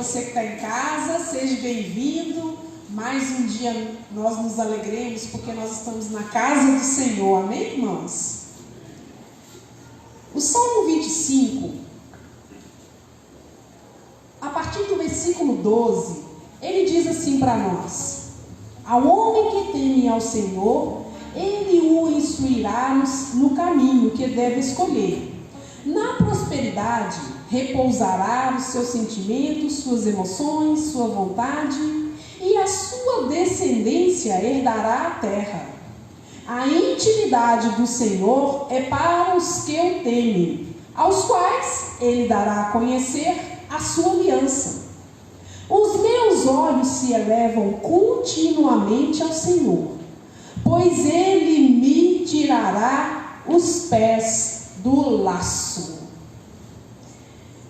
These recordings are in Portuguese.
Você que está em casa, seja bem-vindo. Mais um dia nós nos alegremos porque nós estamos na casa do Senhor. Amém, irmãos? O Salmo 25, a partir do versículo 12, ele diz assim para nós: ao homem que teme ao Senhor, ele o instruirá no caminho que deve escolher. Na prosperidade repousará os seus sentimentos, suas emoções, sua vontade, e a sua descendência herdará a terra. A intimidade do Senhor é para os que o temem, aos quais ele dará a conhecer a sua aliança. Os meus olhos se elevam continuamente ao Senhor, pois ele me tirará os pés do laço.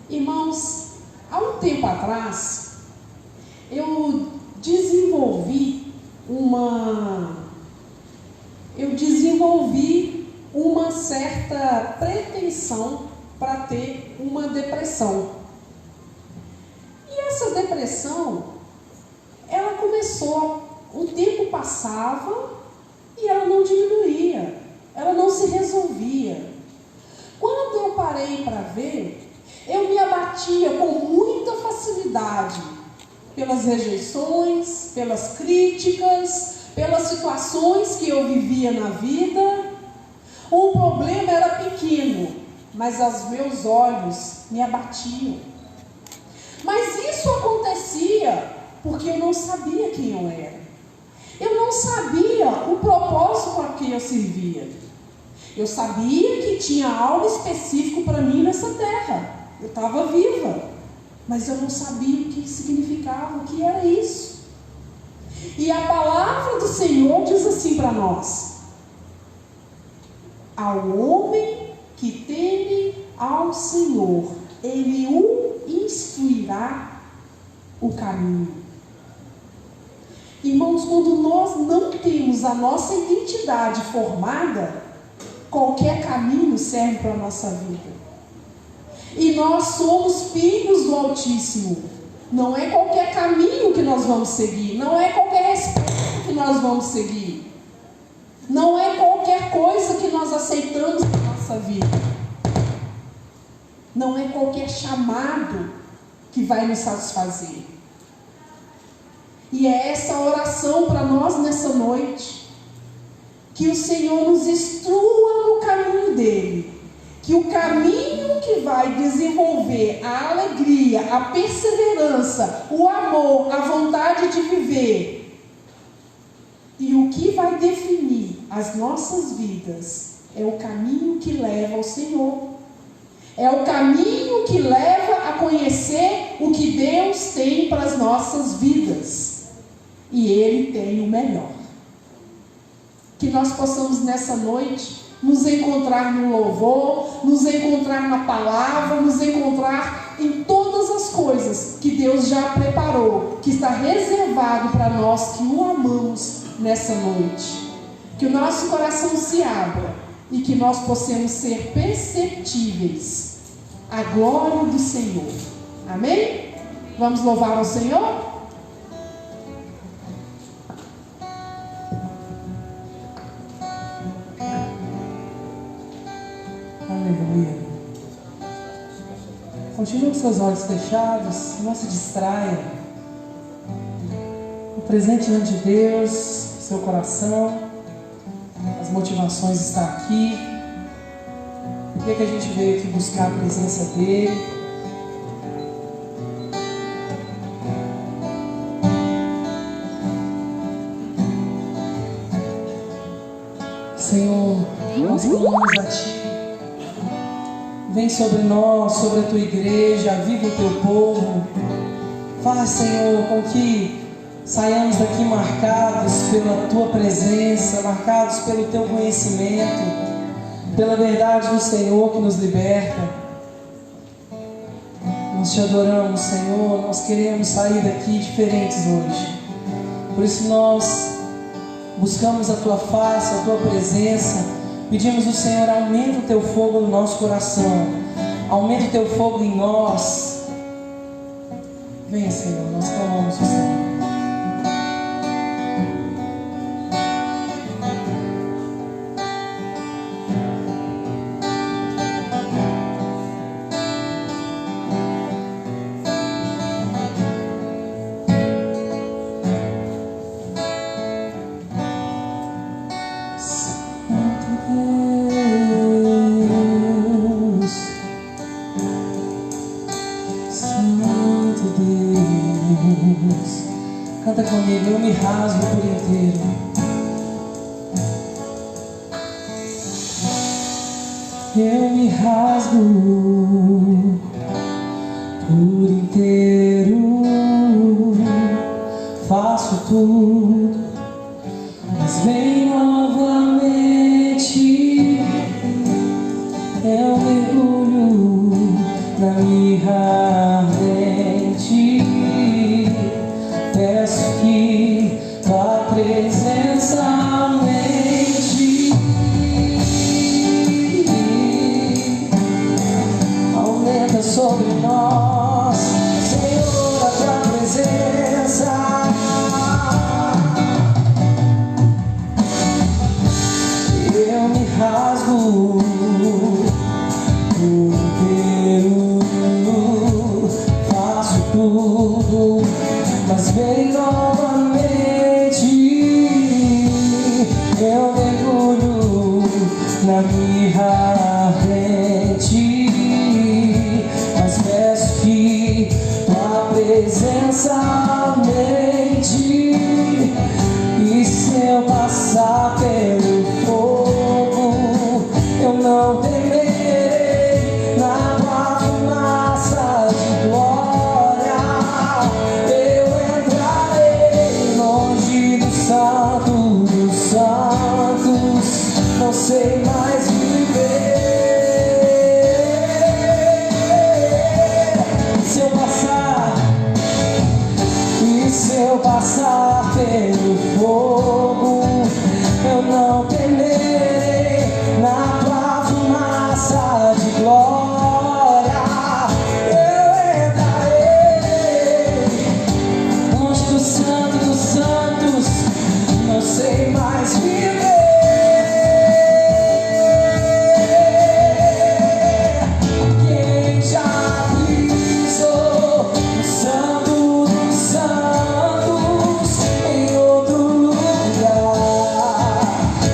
Irmãos, há um tempo atrás, eu desenvolvi uma certa pretensão para ter uma depressão. E essa depressão, ela começou, o tempo passava e ela não diminuía, ela não se resolvia. Quando eu parei para ver, eu me abatia com muita facilidade pelas rejeições, pelas críticas, pelas situações que eu vivia na vida. O problema era pequeno, mas os meus olhos me abatiam. Mas isso acontecia porque eu não sabia quem eu era. Eu não sabia o propósito para que eu servia. Eu sabia que tinha algo específico para mim nessa terra. Eu estava viva, mas eu não sabia o que significava, o que era isso. E a palavra do Senhor diz assim para nós: ao homem que teme ao Senhor, ele o instruirá o caminho. Irmãos, quando nós não temos a nossa identidade formada, qualquer caminho serve para a nossa vida. E nós somos filhos do Altíssimo. Não é qualquer caminho que nós vamos seguir, não é qualquer respeito que nós vamos seguir, não é qualquer coisa que nós aceitamos na nossa vida, não é qualquer chamado que vai nos satisfazer. E é essa oração para nós nessa noite, que o Senhor nos instrua no caminho dele, que o caminho que vai desenvolver a alegria, a perseverança, o amor, a vontade de viver, e o que vai definir as nossas vidas é o caminho que leva ao Senhor, é o caminho que leva a conhecer o que Deus tem para as nossas vidas, e Ele tem o melhor. Que nós possamos nessa noite nos encontrar no louvor, nos encontrar na palavra, nos encontrar em todas as coisas que Deus já preparou, que está reservado para nós que o amamos nessa noite. Que o nosso coração se abra e que nós possamos ser perceptíveis à glória do Senhor. Amém? Vamos louvar ao Senhor? Aleluia. Continue com seus olhos fechados, não se distraia. O presente diante de Deus, seu coração, as motivações estão aqui. Por que a gente veio aqui buscar a presença dEle? Senhor, nós clamamos a Ti. Vem sobre nós, sobre a Tua igreja, aviva o Teu povo. Faz, Senhor, com que saiamos daqui marcados pela Tua presença, marcados pelo Teu conhecimento, pela verdade do Senhor que nos liberta. Nós Te adoramos, Senhor, nós queremos sair daqui diferentes hoje. Por isso nós buscamos a Tua face, a Tua presença. Pedimos ao Senhor, aumenta o Teu fogo no nosso coração, aumenta o Teu fogo em nós, Vem, Senhor, nós clamamos o Senhor. Canta comigo, eu me rasgo por inteiro. Eu me rasgo por inteiro. Faço tudo, mas vem novamente. Eu mergulho na mirra ardente. Peço que tua presença aumente, aumenta sobre nós, Senhor, a tua presença. Eu me rasgo por inteiro, faço tudo, mas vem novamente. Eu mergulho na mirra ardente, mas peço que tua presença aumente. E se eu passar pelo fogo, eu não temerei. Na tua fumaça de glória eu entrarei. Longe do santo dos santos, não sei mais viver. Se eu passar pelo fogo, eu não temerei. Na tua fumaça de glória eu entrarei. Longe do santo dos santos, não sei mais viver. Quem já pisou no santo dos santos em outro lugar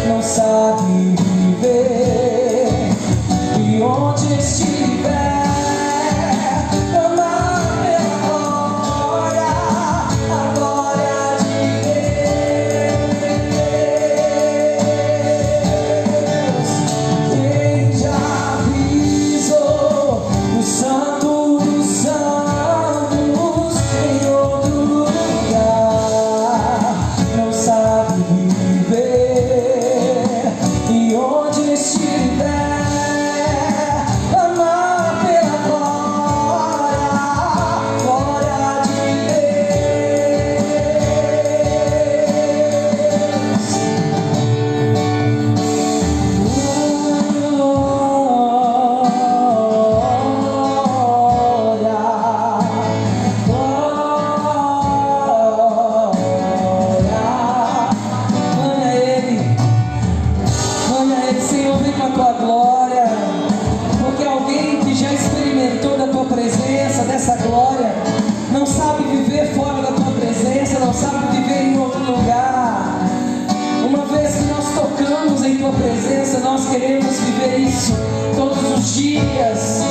não sabe viver. E onde estiver, clamar pela glória, a glória de Deus. Quem já pisou no santo dos santos em outro lugar não sabe viver. E onde estiver, clamar pela glória, glória de Senhor, vem com a tua glória, porque alguém que já experimentou da tua presença, dessa glória, não sabe viver fora da tua presença, não sabe viver em outro lugar. Uma vez que nós tocamos em tua presença, nós queremos viver isso todos os dias.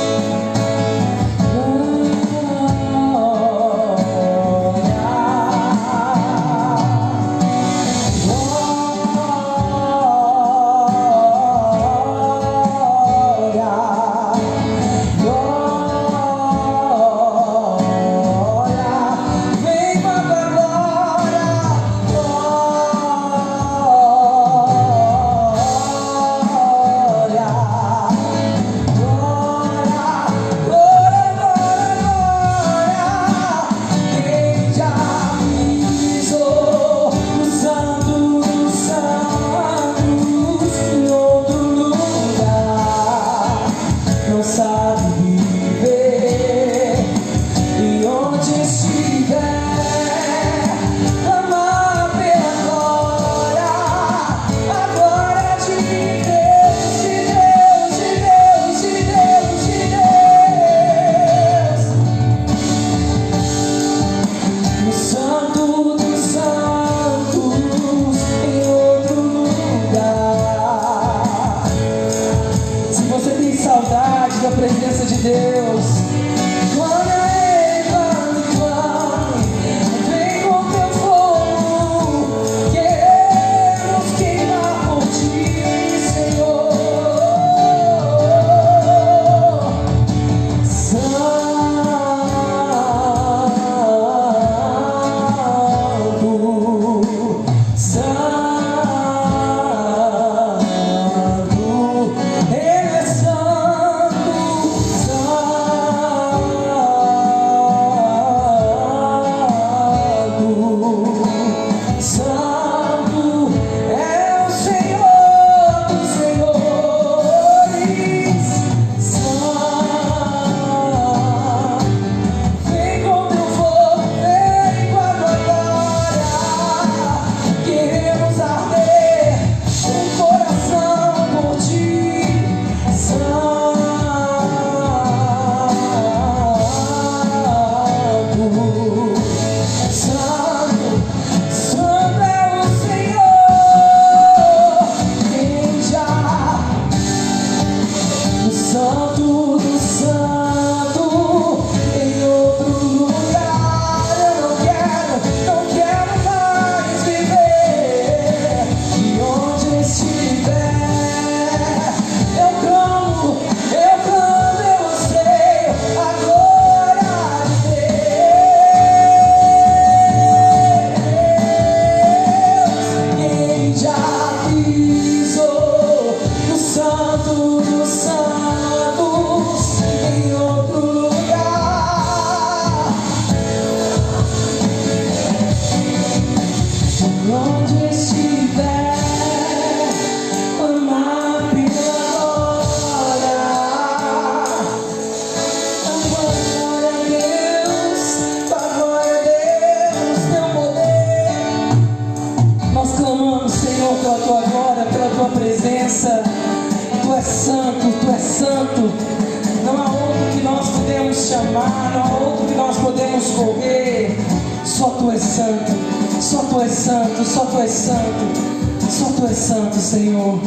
Só Tu és santo, só Tu és santo, só Tu és santo, só Tu és santo, Senhor.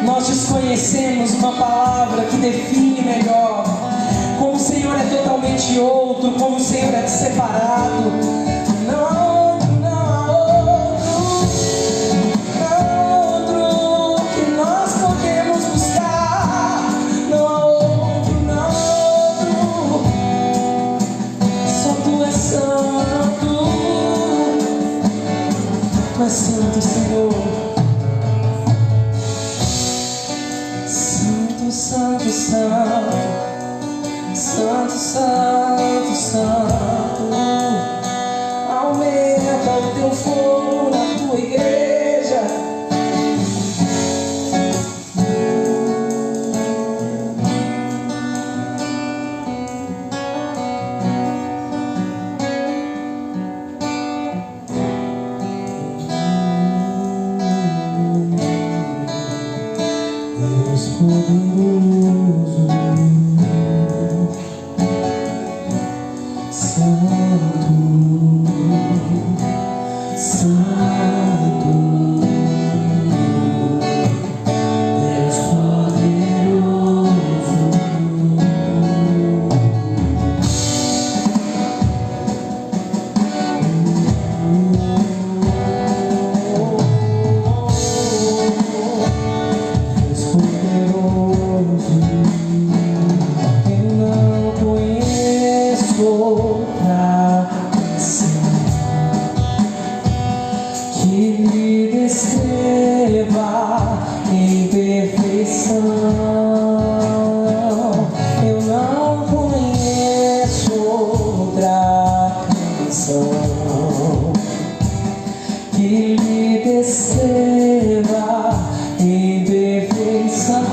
Nós desconhecemos uma palavra que define melhor como o Senhor é totalmente outro, como o Senhor é separado. Não há outro, não há outro que nós podemos buscar. Não há outro, não há outro. Só Tu és santo. Tu és santo, Senhor. Santo, santo, santo, santo, santo. Aumenta o Teu fogo na Tua igreja. Deus poderoso, Santo, Santo, Deus poderoso. Deus poderoso, eu não conheço outra que me descreva em perfeição. Eu não conheço outra canção que me descreva em perfeição.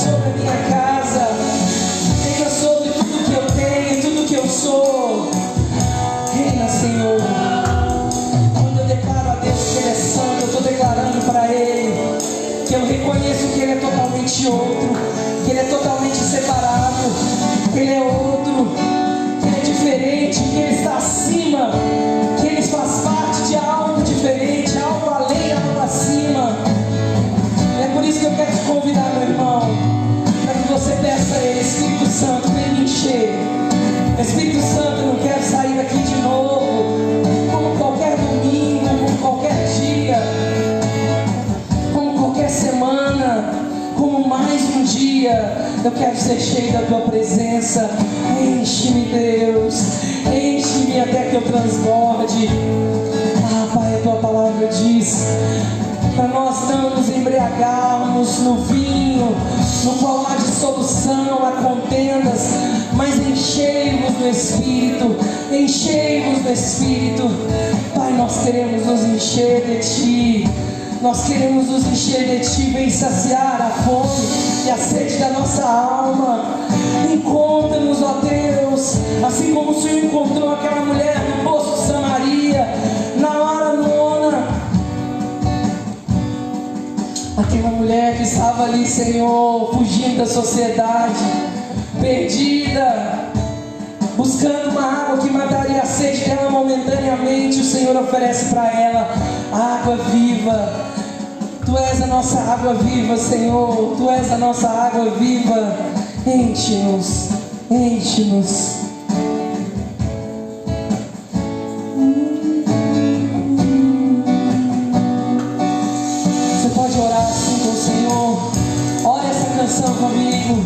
sobre a minha casa, reina sobre tudo que eu tenho, tudo que eu sou. Reina, Senhor. Quando eu declaro a Deus que Ele é santo, eu estou declarando para Ele que eu reconheço que Ele é totalmente outro, que Ele é totalmente separado, que Ele é outro, que Ele é diferente, que Ele está acima, que Ele faz parte de algo diferente, algo além, algo acima. É por isso que eu quero te convidar, meu irmão, para que você peça a Ele: Espírito Santo, vem me encher. Espírito Santo, eu não quero sair daqui de novo como qualquer domingo, como qualquer dia, como qualquer semana, como mais um dia. Eu quero ser cheio da Tua presença. Enche-me, Deus, enche-me até que eu transborde. Ah, Pai, a Tua palavra diz para nós não nos embriagarmos no vinho, no qual há dissolução, há contendas, mas enchei-vos do Espírito, enchei-vos do Espírito. Pai, nós queremos nos encher de Ti, nós queremos nos encher de Ti. Vem saciar a fome e a sede da nossa alma. Encontra-nos, ó Deus, assim como o Senhor encontrou aquela mulher no poço de Samaria, na hora nona. Aquela mulher que estava ali, Senhor, fugindo da sociedade, perdida, buscando uma água que mataria a sede dela momentaneamente. O Senhor oferece para ela água viva. Tu és a nossa água viva, Senhor, Tu és a nossa água viva. Enche-nos, enche-nos. Você pode orar assim com o Senhor. Ore essa canção comigo.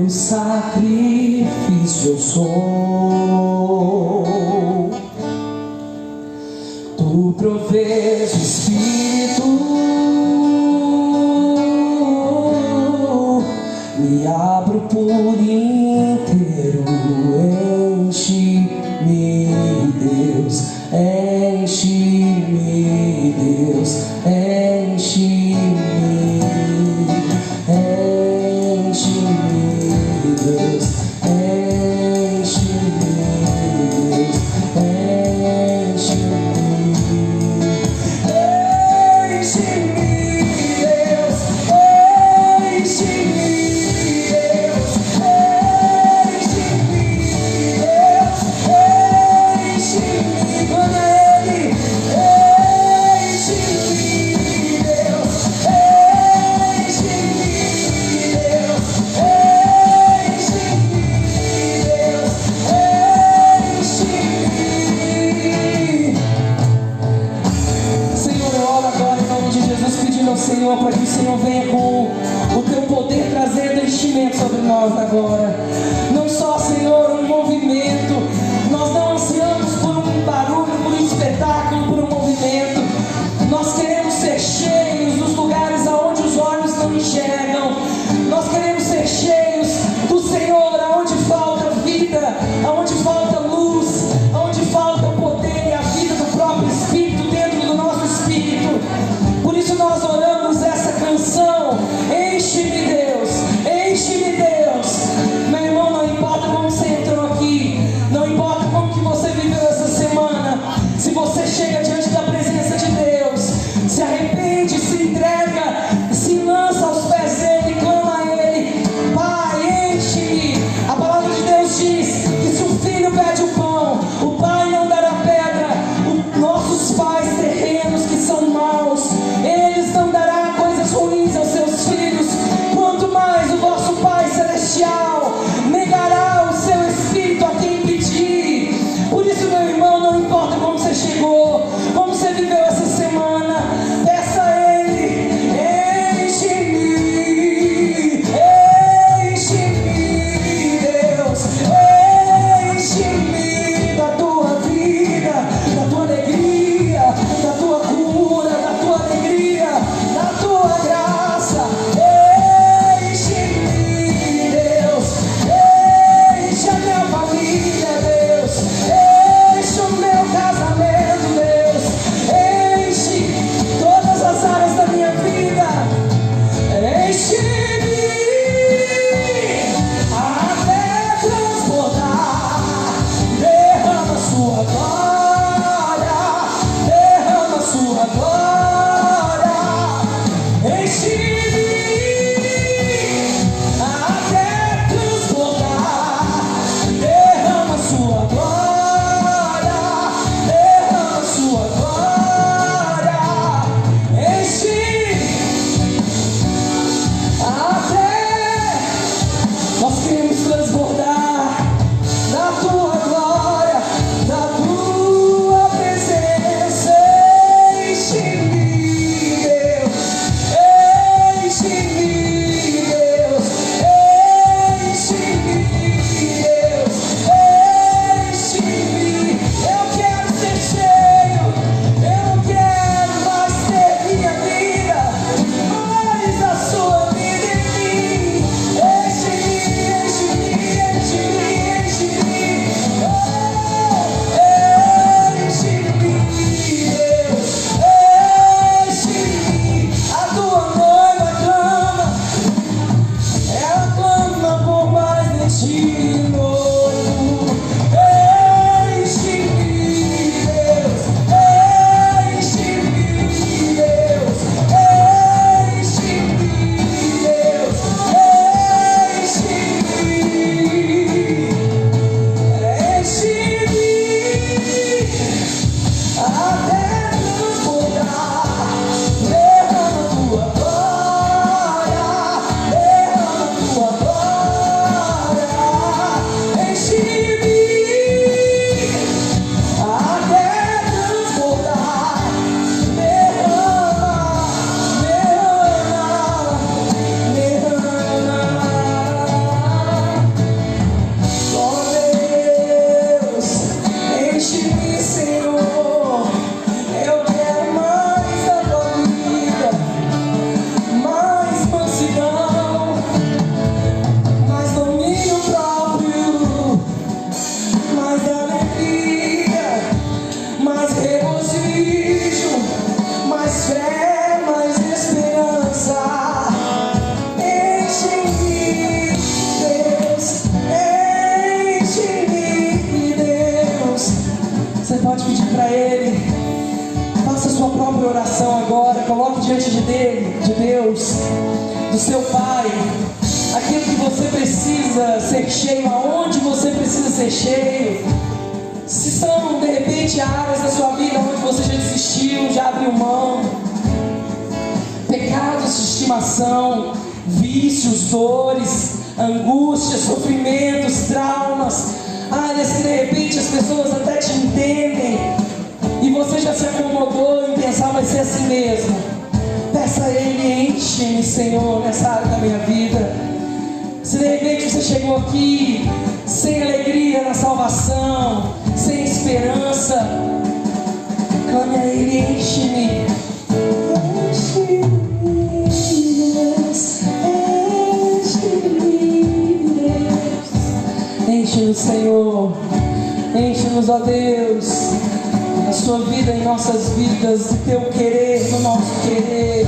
Sacrifício eu sou. Tu provês o Espírito, me abro por inteiro. Enche-me, Deus, enche-me, Deus, enche-me, enche-me, Deus, enche-me, Deus, Senhor, para que o Senhor venha com o Teu poder trazendo enchimento sobre nós agora. Não só, Senhor, um movimento. Nós não ansiamos por um barulho, por um espetáculo, por um movimento. Nós queremos ser cheios dos lugares aonde os olhos não enxergam. Nós queremos ser cheios do Senhor, aonde falta vida, aonde falta luz, aonde falta o poder e a vida do próprio Espírito dentro do nosso espírito. Por isso nós oramos essa canção: enche-me, Deus, enche-me, Deus. Meu irmão, não importa como você entrou aqui, não importa como que você viveu essa semana, se você chega diante da presença de Deus, própria oração agora. Coloque diante de Deus, do seu Pai, aquilo que você precisa ser cheio, aonde você precisa ser cheio. Se são de repente áreas da sua vida onde você já desistiu, já abriu mão, pecados de estimação, vícios, dores, angústias, sofrimentos, traumas, áreas que de repente as pessoas até te entendem e você já se acomodou em pensar, vai ser assim mesmo. Peça a Ele: enche-me, Senhor, nessa área da minha vida. Se de repente você chegou aqui sem alegria na salvação, sem esperança, clame a Ele: enche-me, enche-me, Deus, enche-me, Deus. Enche-nos, Senhor, enche-nos, ó Deus, a sua vida em nossas vidas, do teu querer no nosso querer,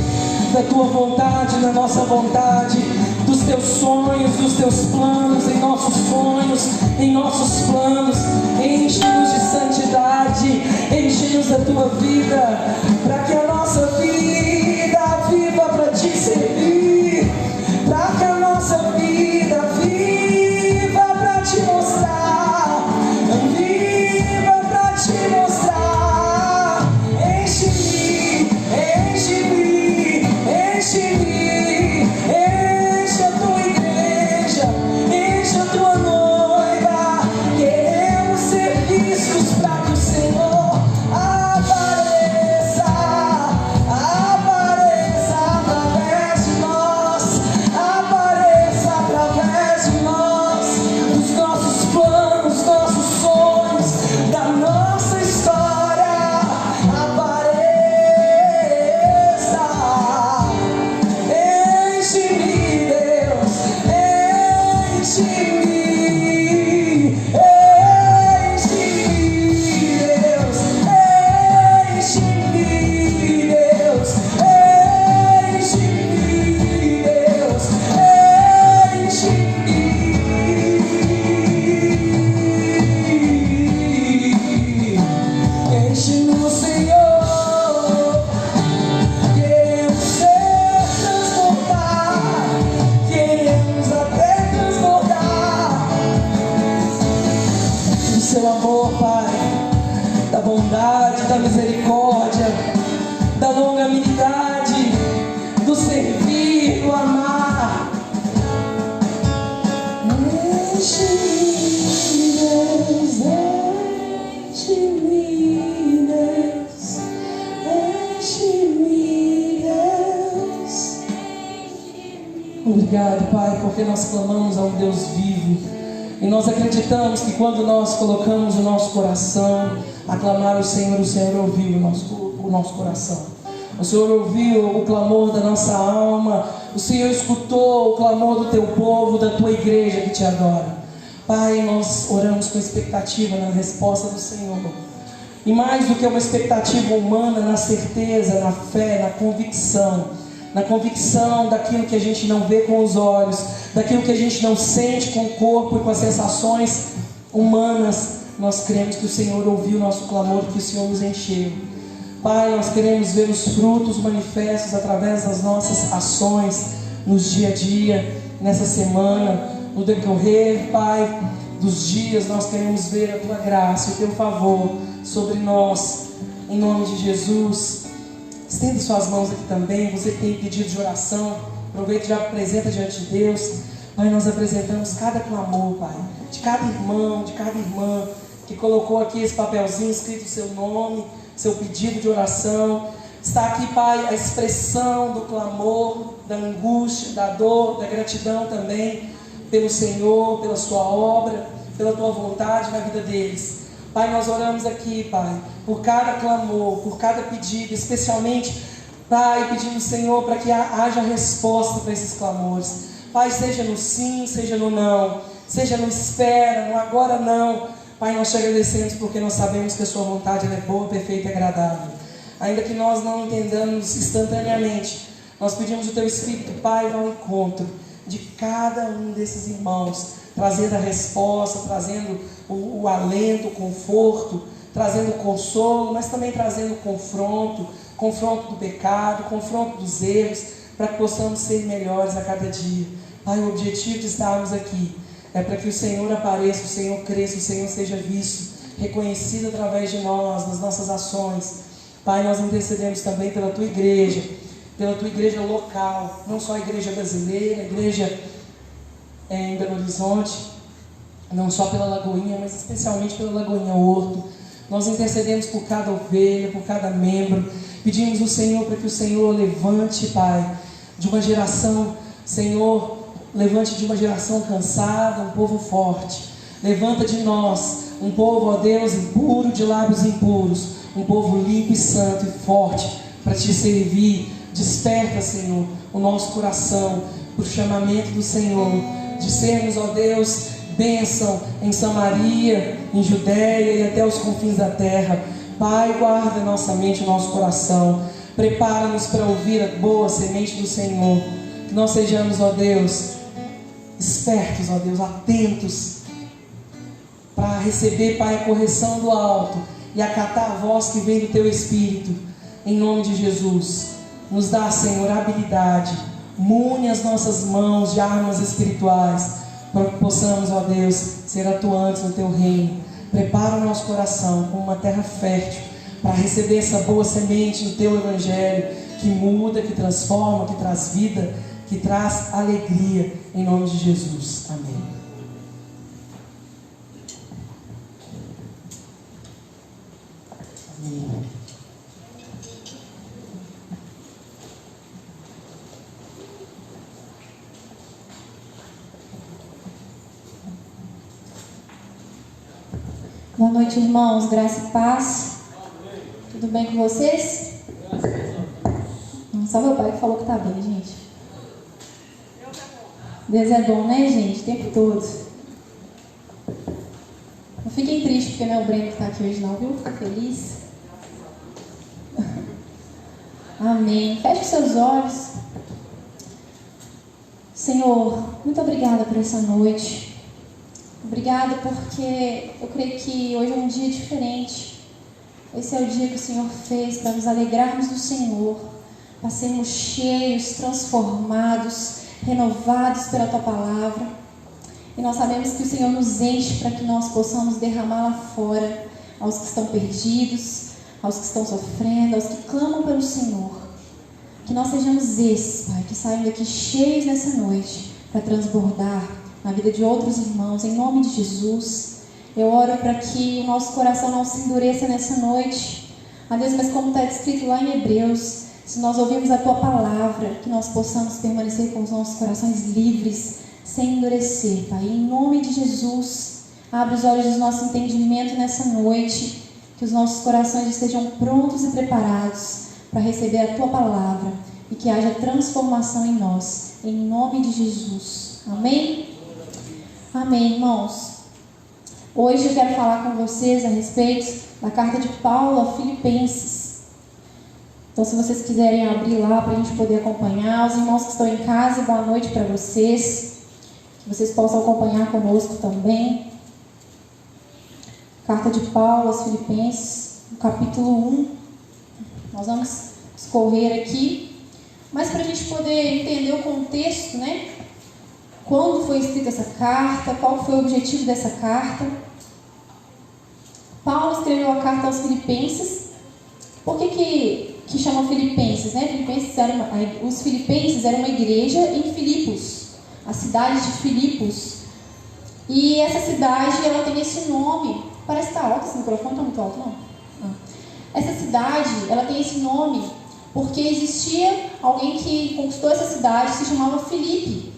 da tua vontade na nossa vontade, dos teus sonhos, dos teus planos em nossos sonhos, em nossos planos. Enche-nos de santidade, enche-nos da tua vida, para que a nossa vida viva para te servir, para que a nossa vida viva para te mostrar, viva para te mostrar. Enche-me, enche-me, enche-me, enche a tua igreja, enche a tua noiva. Queremos ser vistos para que o Senhor apareça, apareça através de nós, apareça através de nós, dos nossos planos, nossos sonhos, da nossa história. Apareça, enche-me, Deus, enche-me, enche-me, Deus, enche-me, Deus, enche-me, Deus, enche-me, enche-nos, Senhor. Queremos ser transbordar, queremos até transbordar do seu amor, Pai, da bondade, da misericórdia, da longanimidade, do servir, do amar. Enche-me, Deus, enche-me, Deus, enche-me, Deus. Obrigado, Pai, porque nós clamamos a um Deus vivo. E nós acreditamos que quando nós colocamos o nosso coração a clamar o Senhor ouviu o nosso coração. O Senhor ouviu o clamor da nossa alma. O Senhor escutou o clamor do teu povo, da tua igreja que te adora. Pai, nós oramos com expectativa na resposta do Senhor. E mais do que uma expectativa humana, na certeza, na fé, na convicção daquilo que a gente não vê com os olhos, daquilo que a gente não sente com o corpo e com as sensações humanas. Nós cremos que o Senhor ouviu o nosso clamor, que o Senhor nos encheu. Pai, nós queremos ver os frutos manifestos através das nossas ações nos dia a dia, nessa semana, no decorrer, Pai, dos dias. Nós queremos ver a Tua graça, o Teu favor sobre nós, em nome de Jesus. Estende suas mãos aqui também. Você que tem pedido de oração, aproveita e já apresenta diante de Deus. Pai, nós apresentamos cada clamor, Pai, de cada irmão, de cada irmã que colocou aqui esse papelzinho escrito o seu nome, seu pedido de oração. Está aqui, Pai, a expressão do clamor, da angústia, da dor, da gratidão também pelo Senhor, pela sua obra, pela tua vontade na vida deles. Pai, nós oramos aqui, Pai, por cada clamor, por cada pedido, especialmente, Pai, pedindo, Senhor, para que haja resposta para esses clamores. Pai, seja no sim, seja no não, seja no espera, no agora não. Pai, nós te agradecemos porque nós sabemos que a sua vontade é boa, perfeita e agradável. Ainda que nós não entendamos instantaneamente, nós pedimos o teu Espírito, Pai, ao encontro de cada um desses irmãos, trazendo a resposta, trazendo o alento, o conforto, trazendo o consolo, mas também trazendo o confronto, confronto do pecado, confronto dos erros, para que possamos ser melhores a cada dia. Pai, o objetivo de estarmos aqui é para que o Senhor apareça, o Senhor cresça, o Senhor seja visto, reconhecido através de nós, nas nossas ações. Pai, nós intercedemos também pela Tua igreja local, não só a igreja brasileira, a igreja em Belo Horizonte, não só pela Lagoinha, mas especialmente pela Lagoinha Horto. Nós intercedemos por cada ovelha, por cada membro, pedimos ao Senhor para que o Senhor levante, Pai, de uma geração, Senhor, levante de uma geração cansada, um povo forte. Levanta de nós um povo, ó Deus, impuro, de lábios impuros, um povo limpo e santo e forte para Te servir. Desperta, Senhor, o nosso coração para o chamamento do Senhor, de sermos, ó Deus, bênção em Samaria, em Judéia e até os confins da terra. Pai, guarda nossa mente e nosso coração. Prepara-nos para ouvir a boa semente do Senhor. Que nós sejamos, ó Deus, espertos, ó Deus, atentos para receber, Pai, a correção do alto e acatar a voz que vem do Teu Espírito. Em nome de Jesus, nos dá, Senhor, habilidade. Mune as nossas mãos de armas espirituais, para que possamos, ó Deus, ser atuantes no Teu reino. Prepara o nosso coração como uma terra fértil para receber essa boa semente do Teu Evangelho, que muda, que transforma, que traz vida, que traz alegria, em nome de Jesus. Amém. Amém. Boa noite, irmãos. Graça e paz. Tudo bem com vocês? Só meu pai que falou que tá bem, gente. Deus é bom, né, gente? O tempo todo. Não fiquem tristes porque não é o Breno que está aqui hoje não, viu? Fica feliz. Amém. Feche os seus olhos. Senhor, muito obrigada por essa noite. Obrigada porque eu creio que hoje é um dia diferente. Esse é o dia que o Senhor fez para nos alegrarmos do Senhor, para sermos cheios, transformados, renovados pela Tua Palavra. E nós sabemos que o Senhor nos enche para que nós possamos derramar lá fora aos que estão perdidos, aos que estão sofrendo, aos que clamam pelo Senhor. Que nós sejamos esses, Pai, que saiam daqui cheios nessa noite para transbordar na vida de outros irmãos, em nome de Jesus. Eu oro para que o nosso coração não se endureça nessa noite, a Deus, mas como está escrito lá em Hebreus, se nós ouvirmos a Tua Palavra, que nós possamos permanecer com os nossos corações livres, sem endurecer, Pai, em nome de Jesus. Abre os olhos do nosso entendimento nessa noite, que os nossos corações estejam prontos e preparados para receber a Tua Palavra e que haja transformação em nós, em nome de Jesus. Amém? Amém, irmãos. Hoje eu quero falar com vocês a respeito da carta de Paulo a Filipenses. Então, se vocês quiserem abrir lá para a gente poder acompanhar, os irmãos que estão em casa, boa noite para vocês, que vocês possam acompanhar conosco também. Carta de Paulo aos Filipenses, no capítulo 1. Nós vamos escorrer aqui, mas para a gente poder entender o contexto, né? Quando foi escrita essa carta, qual foi o objetivo dessa carta. Paulo escreveu a carta aos Filipenses. Por que chamam Filipenses, né? Os Filipenses eram uma igreja em Filipos, a cidade de Filipos. E essa cidade, ela tem esse nome. Parece que está alto esse microfone, não está muito alto, não? Essa cidade, ela tem esse nome porque existia alguém que conquistou essa cidade, se chamava Filipe.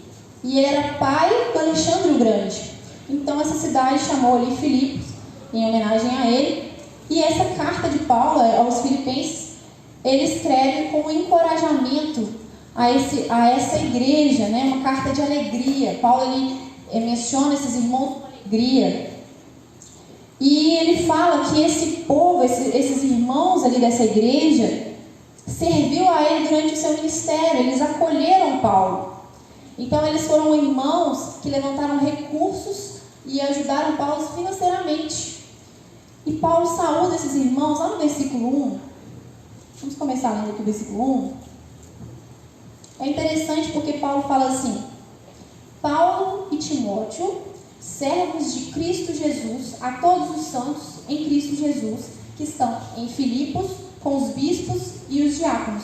E ele era pai do Alexandre o Grande. Então essa cidade chamou ali Filipos, em homenagem a ele. E essa carta de Paulo aos Filipenses, ele escreve com encorajamento a essa igreja, né? Uma carta de alegria. Paulo ele menciona esses irmãos com alegria. E ele fala que esse povo, esses irmãos ali dessa igreja, serviu a ele durante o seu ministério. Eles acolheram Paulo. Então eles foram irmãos que levantaram recursos e ajudaram Paulo financeiramente. E Paulo saúda esses irmãos lá no versículo 1. Vamos começar lendo aqui o versículo 1. É interessante porque Paulo fala assim: Paulo e Timóteo, servos de Cristo Jesus, a todos os santos em Cristo Jesus, que estão em Filipos, com os bispos e os diáconos.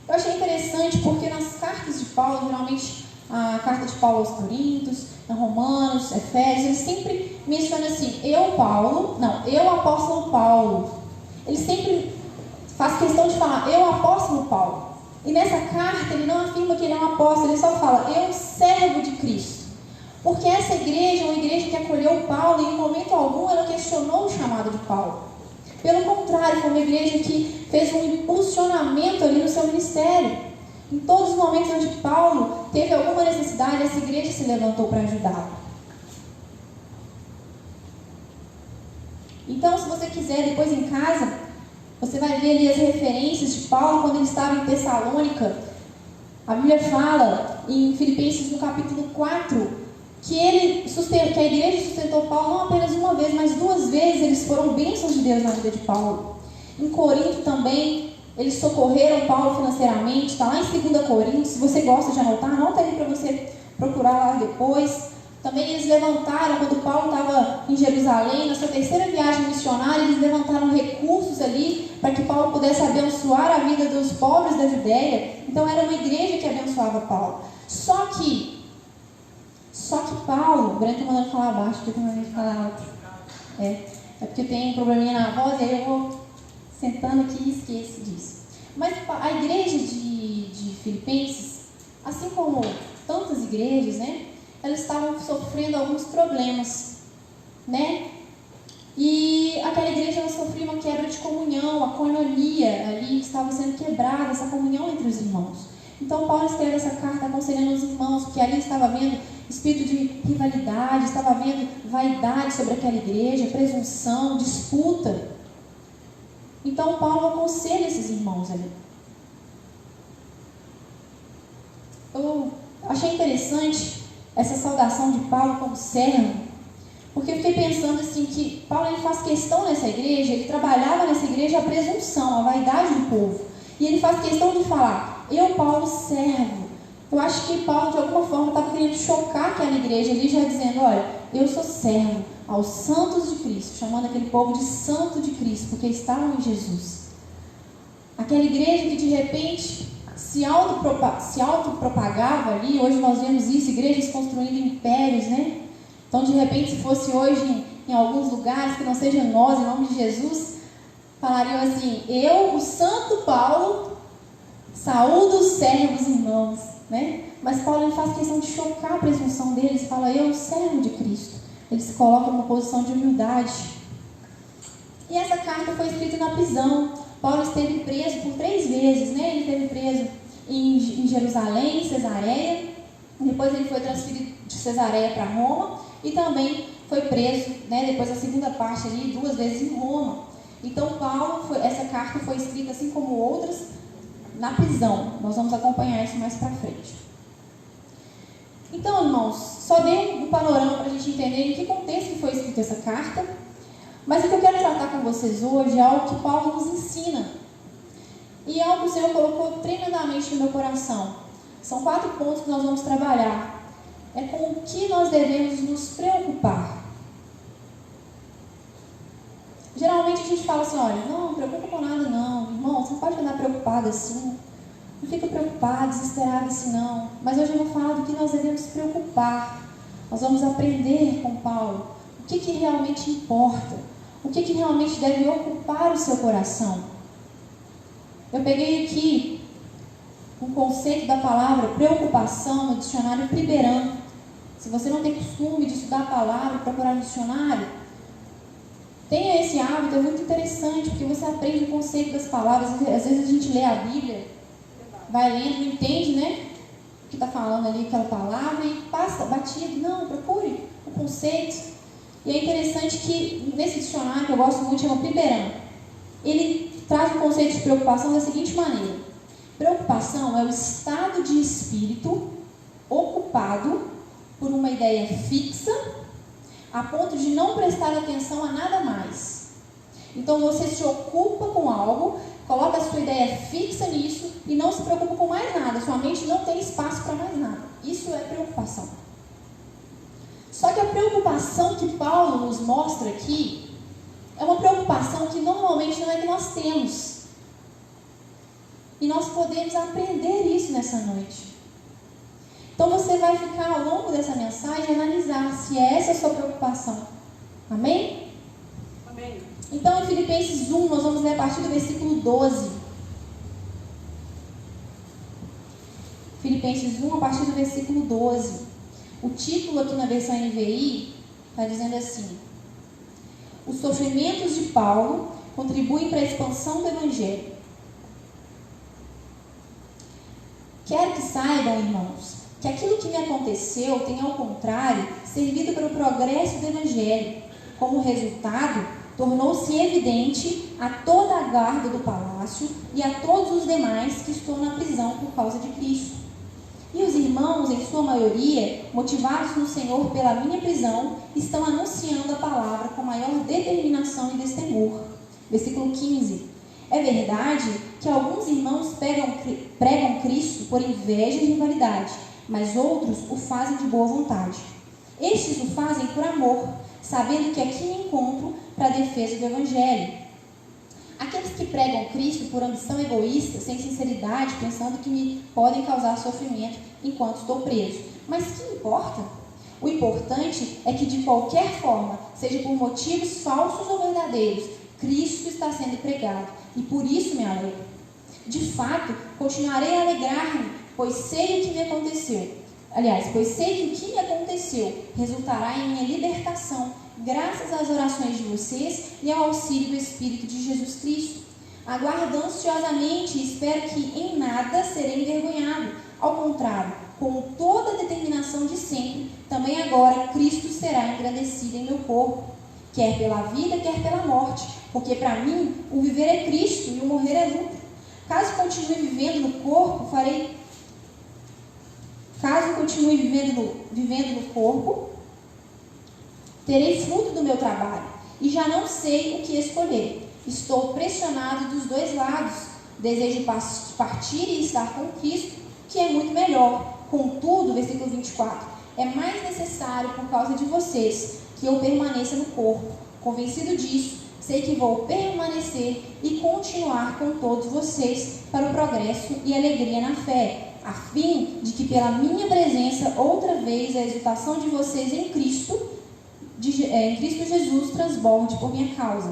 Eu achei interessante porque nas cartas de Paulo, geralmente a carta de Paulo aos Coríntios, Romanos, Efésios, ele sempre menciona assim: eu apóstolo Paulo. Ele sempre faz questão de falar: eu apóstolo Paulo. E nessa carta ele não afirma que ele é um apóstolo, ele só fala: eu servo de Cristo. Porque essa igreja é uma igreja que acolheu Paulo e em momento algum ela questionou o chamado de Paulo. Pelo contrário, foi uma igreja que fez um impulsionamento ali no seu ministério. Em todos os momentos onde Paulo teve alguma necessidade, essa igreja se levantou para ajudá-lo. Então, se você quiser, depois em casa, você vai ver ali as referências de Paulo quando ele estava em Tessalônica. A Bíblia fala em Filipenses no capítulo 4 que a igreja sustentou Paulo não apenas uma vez, mas 2 vezes. Eles foram bênçãos de Deus na vida de Paulo. Em Corinto também, eles socorreram Paulo financeiramente. Está lá em 2 Coríntios. Se você gosta de anotar, anota aí para você procurar lá depois. Também eles levantaram, quando Paulo estava em Jerusalém, na sua 3ª viagem missionária, eles levantaram recursos ali para que Paulo pudesse abençoar a vida dos pobres da Judéia. Então era uma igreja que abençoava Paulo. Só que Paulo, o Branco está mandando falar abaixo, porque eu tenho maneira de falar alto. É porque eu tenho um probleminha na voz, aí eu vou sentando aqui e esqueço disso. Mas a igreja de Filipenses, assim como tantas igrejas, né? Elas estavam sofrendo alguns problemas, né? E aquela igreja ela sofria uma quebra de comunhão, a koinonia ali estava sendo quebrada, essa comunhão entre os irmãos. Então Paulo escreve essa carta aconselhando os irmãos, porque ali estava havendo espírito de rivalidade, estava havendo vaidade sobre aquela igreja, presunção, disputa. Então Paulo aconselha esses irmãos ali. Eu achei interessante essa saudação de Paulo como servo, porque eu fiquei pensando assim que Paulo ele faz questão nessa igreja, ele trabalhava nessa igreja a presunção, a vaidade do povo, e ele faz questão de falar: eu, Paulo, servo. Eu acho que Paulo de alguma forma estava querendo chocar aquela igreja ali, já dizendo: olha, eu sou servo aos santos de Cristo, chamando aquele povo de santo de Cristo, porque estavam em Jesus. Aquela igreja que de repente se autopropagava ali. Hoje nós vemos isso, igrejas construindo impérios, né? Então, de repente, se fosse hoje em alguns lugares que não seja nós, em nome de Jesus, falariam assim: eu, o santo Paulo, saúdo os servos irmãos, né? Mas Paulo ele faz questão de chocar a presunção deles e fala: eu, servo de Cristo. Ele se coloca numa posição de humildade. E essa carta foi escrita na prisão. Paulo esteve preso por 3 vezes, né? Ele esteve preso em Jerusalém, em Cesareia. Depois ele foi transferido de Cesareia para Roma. E também foi preso, né? Depois a segunda parte ali, 2 vezes em Roma. Então essa carta foi escrita, assim como outras, na prisão. Nós vamos acompanhar isso mais para frente. Então, irmãos, só dei um panorama para a gente entender em que contexto que foi escrita essa carta. Mas o que eu quero tratar com vocês hoje é algo que Paulo nos ensina. E é algo que o Senhor colocou tremendamente no meu coração. São 4 pontos que nós vamos trabalhar. É com o que nós devemos nos preocupar. Geralmente a gente fala assim: olha, não preocupa com nada não. Irmão, você não pode andar preocupado assim. Não fica preocupado, desesperado assim não. Mas hoje eu vou falar do que nós devemos preocupar. Nós vamos aprender com Paulo o que realmente importa. O que realmente deve ocupar o seu coração. Eu peguei aqui um conceito da palavra preocupação no dicionário Priberan. Se você não tem costume de estudar a palavra, procurar no dicionário, tenha esse hábito, é muito interessante, porque você aprende o conceito das palavras. Às vezes a gente lê a Bíblia, vai lendo, não entende, né? O que está falando ali aquela palavra e passa batido. Não, procure o conceito. E é interessante que nesse dicionário, que eu gosto muito, chama Priberan, ele traz o conceito de preocupação da seguinte maneira: preocupação é o estado de espírito ocupado por uma ideia fixa, a ponto de não prestar atenção a nada mais. Então você se ocupa com algo coloca a sua ideia fixa nisso e não se preocupa com mais nada. Sua mente não tem espaço para mais nada. Isso é preocupação. Só que a preocupação que Paulo nos mostra aqui é uma preocupação que normalmente não é que nós temos. E nós podemos aprender isso nessa noite. Então você vai ficar ao longo dessa mensagem analisar se é essa a sua preocupação. Amém? Amém. Então em Filipenses 1 nós vamos ler a partir do versículo 12. Filipenses 1 a partir do versículo 12. O título aqui na versão NVI está dizendo assim: os sofrimentos de Paulo contribuem para a expansão do Evangelho. Quero que saibam, irmãos, que aquilo que me aconteceu tem, ao contrário, servido para o progresso do Evangelho. Como resultado, tornou-se evidente a toda a guarda do palácio e a todos os demais que estou na prisão por causa de Cristo. E os irmãos, em sua maioria, motivados no Senhor pela minha prisão, estão anunciando a palavra com maior determinação e destemor. Versículo 15. É verdade que alguns irmãos pregam Cristo por inveja e rivalidade, mas outros o fazem de boa vontade. Estes o fazem por amor, sabendo que aqui me encontro para a defesa do Evangelho. Aqueles que pregam Cristo por ambição egoísta, sem sinceridade, pensando que me podem causar sofrimento enquanto estou preso. Mas que importa? O importante é que, de qualquer forma, seja por motivos falsos ou verdadeiros, Cristo está sendo pregado, e por isso me alegro. De fato, continuarei a alegrar-me, pois sei o que me aconteceu. Pois sei que o que me aconteceu resultará em minha libertação, graças às orações de vocês e ao auxílio do Espírito de Jesus Cristo. Aguardo ansiosamente e espero que em nada serei envergonhado. Ao contrário, com toda a determinação de sempre, também agora Cristo será engrandecido em meu corpo, quer pela vida, quer pela morte, porque para mim o viver é Cristo e o morrer é lucro. Caso continue vivendo no corpo, terei fruto do meu trabalho, e já não sei o que escolher. Estou pressionado dos dois lados. Desejo partir e estar com Cristo, que é muito melhor. Contudo, versículo 24, é mais necessário por causa de vocês que eu permaneça no corpo. Convencido disso, sei que vou permanecer e continuar com todos vocês para o progresso e alegria na fé, a fim de que pela minha presença outra vez a exultação de vocês em Cristo Jesus transborde por minha causa.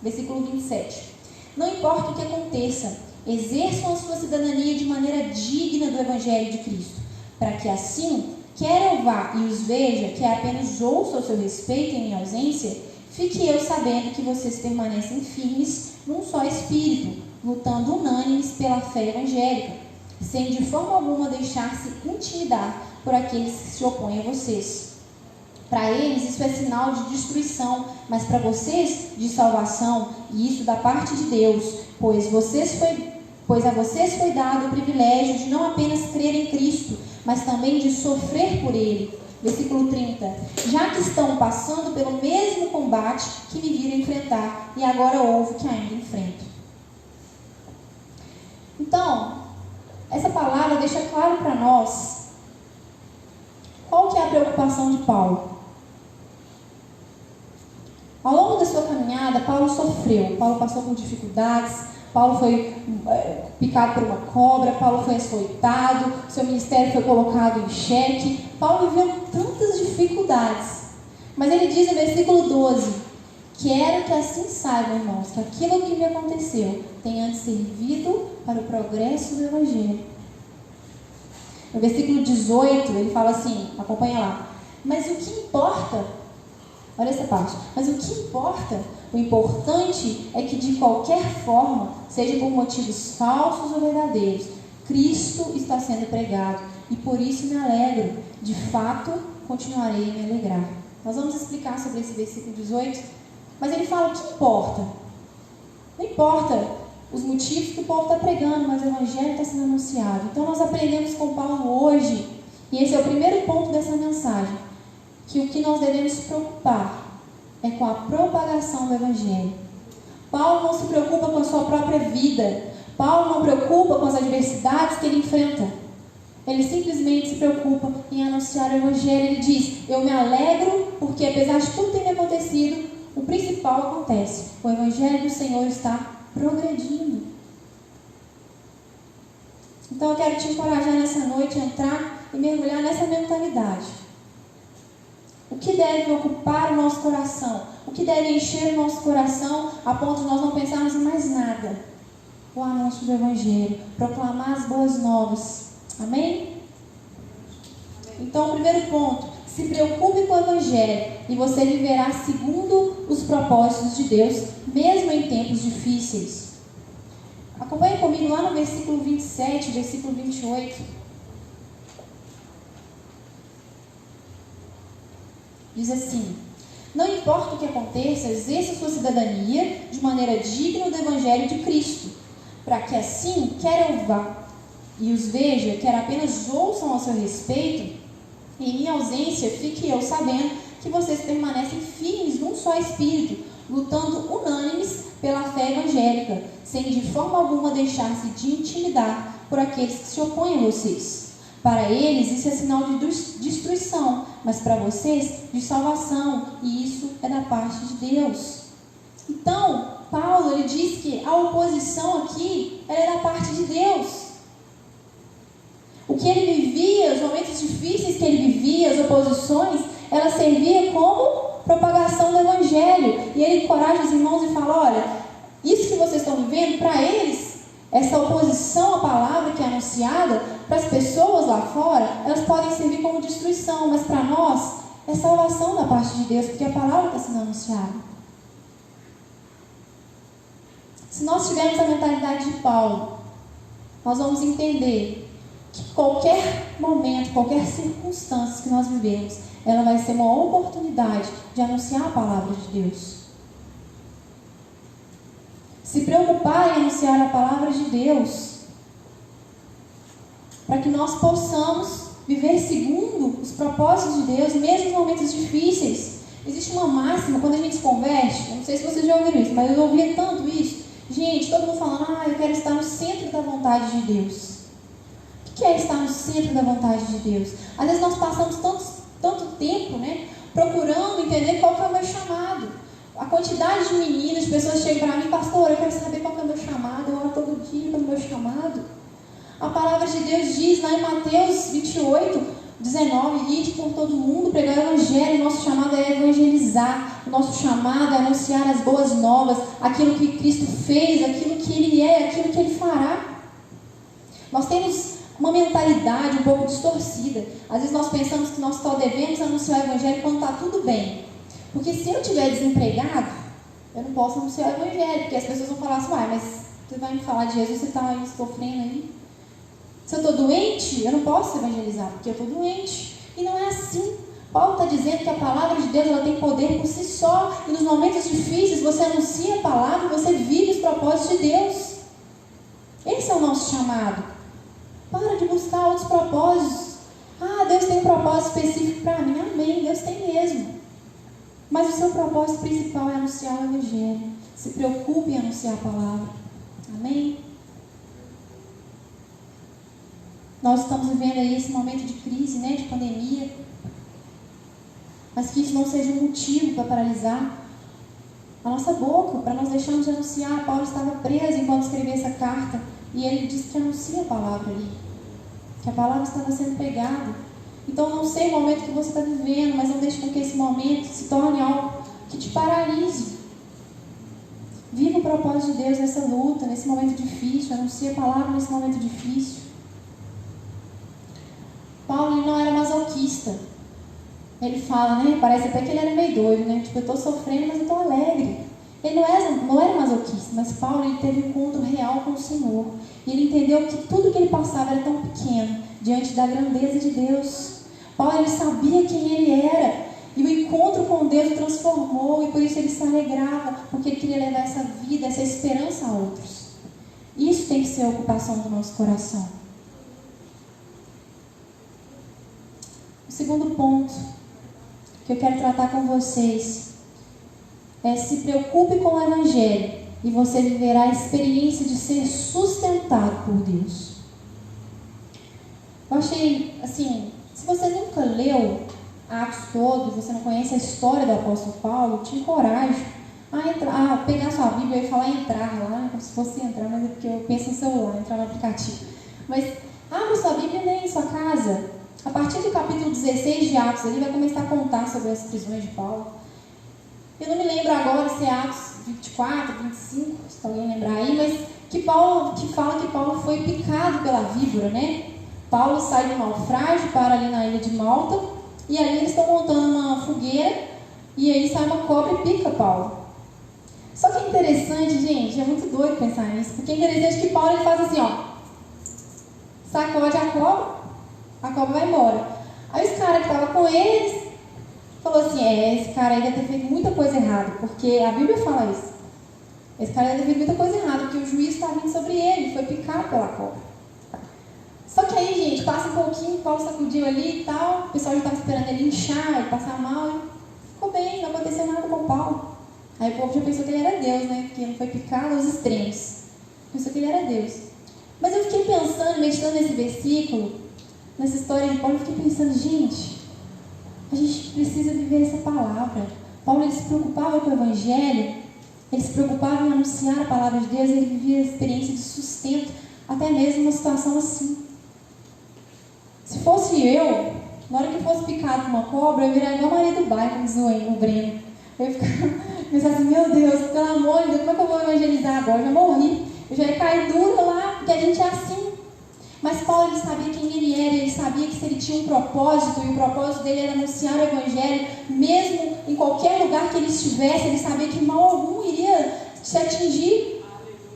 Versículo 27. Não importa o que aconteça, exerçam a sua cidadania de maneira digna do Evangelho de Cristo, para que assim, quer eu vá e os veja, quer apenas ouça ao seu respeito em minha ausência, fique eu sabendo que vocês permanecem firmes num só espírito, lutando unânimes pela fé evangélica, sem de forma alguma deixar-se intimidar por aqueles que se opõem a vocês. Para eles isso é sinal de destruição, mas para vocês de salvação, e isso da parte de Deus, pois a vocês foi dado o privilégio de não apenas crer em Cristo, mas também de sofrer por Ele. Versículo 30. Já que estão passando pelo mesmo combate que me viram enfrentar, e agora ouvo que ainda enfrento. Então, essa palavra deixa claro para nós qual que é a preocupação de Paulo. Ao longo da sua caminhada, Paulo sofreu, Paulo passou por dificuldades, Paulo foi picado por uma cobra, Paulo foi açoitado, seu ministério foi colocado em xeque, Paulo viveu tantas dificuldades. Mas ele diz no versículo 12, quero que assim saibam, irmãos, que aquilo que me aconteceu tenha servido para o progresso do Evangelho. No versículo 18, ele fala assim, acompanha lá, mas o que importa... Olha essa parte. Mas o que importa, o importante é que de qualquer forma, seja por motivos falsos ou verdadeiros, Cristo está sendo pregado e por isso me alegro. De fato, continuarei a me alegrar. Nós vamos explicar sobre esse versículo 18, mas ele fala o que importa. Não importa os motivos que o povo está pregando, mas o Evangelho está sendo anunciado. Então nós aprendemos com Paulo hoje, e esse é o primeiro ponto dessa mensagem, que o que nós devemos preocupar é com a propagação do Evangelho. Paulo não se preocupa com a sua própria vida. Paulo não preocupa com as adversidades que ele enfrenta. Ele simplesmente se preocupa em anunciar o Evangelho. Ele diz: eu me alegro porque, apesar de tudo ter me acontecido, o principal acontece. O Evangelho do Senhor está progredindo. Então eu quero te encorajar nessa noite a entrar e mergulhar nessa mentalidade. O que deve ocupar o nosso coração? O que deve encher o nosso coração a ponto de nós não pensarmos em mais nada? O anúncio do Evangelho, proclamar as boas novas. Amém? Então, o primeiro ponto: se preocupe com o Evangelho e você viverá segundo os propósitos de Deus, mesmo em tempos difíceis. Acompanhe comigo lá no versículo 27, versículo 28. Diz assim: não importa o que aconteça, exerça sua cidadania de maneira digna do Evangelho de Cristo, para que assim, quer eu vá e os veja, quer apenas ouçam a seu respeito, em minha ausência, fique eu sabendo que vocês permanecem firmes num só espírito, lutando unânimes pela fé evangélica, sem de forma alguma deixar-se de intimidar por aqueles que se opõem a vocês. Para eles isso é sinal de destruição, mas para vocês de salvação, e isso é da parte de Deus. Então, Paulo, ele diz que a oposição aqui, ela é da parte de Deus. O que ele vivia, os momentos difíceis que ele vivia, as oposições, ela servia como propagação do Evangelho. E ele encoraja os irmãos e fala: olha, isso que vocês estão vivendo, para eles, essa oposição à palavra que é anunciada, para as pessoas lá fora, elas podem servir como destruição, mas para nós, é salvação da parte de Deus, porque a palavra está sendo anunciada. Se nós tivermos a mentalidade de Paulo, nós vamos entender que qualquer momento, qualquer circunstância que nós vivemos, ela vai ser uma oportunidade de anunciar a palavra de Deus. Se preocupar em anunciar a palavra de Deus, para que nós possamos viver segundo os propósitos de Deus, mesmo em momentos difíceis. Existe uma máxima, quando a gente se converte, eu não sei se vocês já ouviram isso, mas eu ouvia tanto isso. Gente, todo mundo falando: eu quero estar no centro da vontade de Deus. O que é estar no centro da vontade de Deus? Às vezes nós passamos tanto tempo, procurando entender qual que é o meu chamado. A quantidade de meninas, de pessoas chegam para mim: pastor, eu quero saber qual que é o meu chamado, eu oro todo dia pelo meu chamado. A palavra de Deus diz lá em Mateus 28, 19, ide por todo mundo, pregar o Evangelho. O nosso chamado é evangelizar, o nosso chamado é anunciar as boas novas, aquilo que Cristo fez, aquilo que Ele é, aquilo que Ele fará. Nós temos uma mentalidade um pouco distorcida. Às vezes nós pensamos que nós só devemos anunciar o Evangelho quando está tudo bem. Porque se eu estiver desempregado, eu não posso anunciar o Evangelho, porque as pessoas vão falar assim: mas você vai me falar de Jesus, você está aí sofrendo aí? Se eu estou doente, eu não posso evangelizar, porque eu estou doente. E não é assim. Paulo está dizendo que a palavra de Deus, ela tem poder por si só, e nos momentos difíceis você anuncia a palavra, você vive os propósitos de Deus. Esse é o nosso chamado. Para de buscar outros propósitos. Deus tem um propósito específico para mim. Amém, Deus tem mesmo. Mas o seu propósito principal é anunciar o Evangelho. Se preocupe em anunciar a palavra. Amém? Nós estamos vivendo aí esse momento de crise, de pandemia. Mas que isso não seja um motivo para paralisar a nossa boca, para nós deixarmos de anunciar. Paulo estava preso enquanto escrevia essa carta. E ele disse que anuncia a palavra ali. Que a palavra estava sendo pregada. Então, não sei o momento que você está vivendo, mas não deixe com que esse momento se torne algo que te paralise. Viva o propósito de Deus nessa luta, nesse momento difícil. Anuncie a palavra nesse momento difícil. Paulo, ele não era masoquista. Ele fala, parece até que ele era meio doido, tipo, eu estou sofrendo, mas eu estou alegre. Ele não era masoquista, mas Paulo, ele teve um encontro real com o Senhor. E ele entendeu que tudo que ele passava era tão pequeno diante da grandeza de Deus. Paulo, ele sabia quem ele era. E o encontro com Deus o transformou. E por isso ele se alegrava, porque ele queria levar essa vida, essa esperança a outros. Isso tem que ser a ocupação do nosso coração. O segundo ponto que eu quero tratar com vocês é: se preocupe com o Evangelho e você viverá a experiência de ser sustentado por Deus. Eu achei, assim, se você nunca leu Atos todo, você não conhece a história do apóstolo Paulo, te encorajo a pegar sua Bíblia e falar entrar lá, como se fosse entrar, mas é porque eu penso no celular, entrar no aplicativo. Mas abra sua Bíblia e leia em sua casa. A partir do capítulo 16 de Atos, ele vai começar a contar sobre as prisões de Paulo. Eu não me lembro agora se é Atos 24, 25, se alguém lembrar aí, mas que fala que Paulo foi picado pela víbora, né? Paulo sai de um naufrágio, para ali na ilha de Malta, e ali eles estão montando uma fogueira, e aí sai uma cobra e pica Paulo. Só que é interessante, gente, é muito doido pensar nisso, porque é interessante que Paulo ele faz assim, ó, sacode a cobra vai embora. Aí os caras que estavam com eles falou assim, esse cara aí deve ter feito muita coisa errada, porque a Bíblia fala isso. Esse cara deve ter feito muita coisa errada, porque o juiz está vindo sobre ele, foi picado pela cobra. Só que aí, gente, passa um pouquinho, Paulo sacudiu ali e tal, o pessoal já estava esperando ele inchar, ele passar mal, e ficou bem, não aconteceu nada com o Paulo. Aí o povo já pensou que ele era Deus, né? Porque não foi picado aos extremos. Pensou que ele era Deus. Mas eu fiquei pensando, meditando nesse versículo, nessa história de Paulo, eu fiquei pensando, gente, a gente precisa viver essa palavra. Paulo ele se preocupava com o Evangelho, ele se preocupava em anunciar a palavra de Deus, ele vivia a experiência de sustento, até mesmo numa situação assim. Se fosse eu, na hora que eu fosse picado por uma cobra, eu ia virar igual a Maria do Bairro, como diz o Breno. Eu ia pensar assim, meu Deus, pelo amor de Deus, como é que eu vou evangelizar agora? Eu já morri, eu já ia cair dura lá, porque a gente é assim. Mas Paulo ele sabia quem ele era, ele sabia que se ele tinha um propósito, e o propósito dele era anunciar o Evangelho, mesmo em qualquer lugar que ele estivesse, ele sabia que mal algum iria te atingir,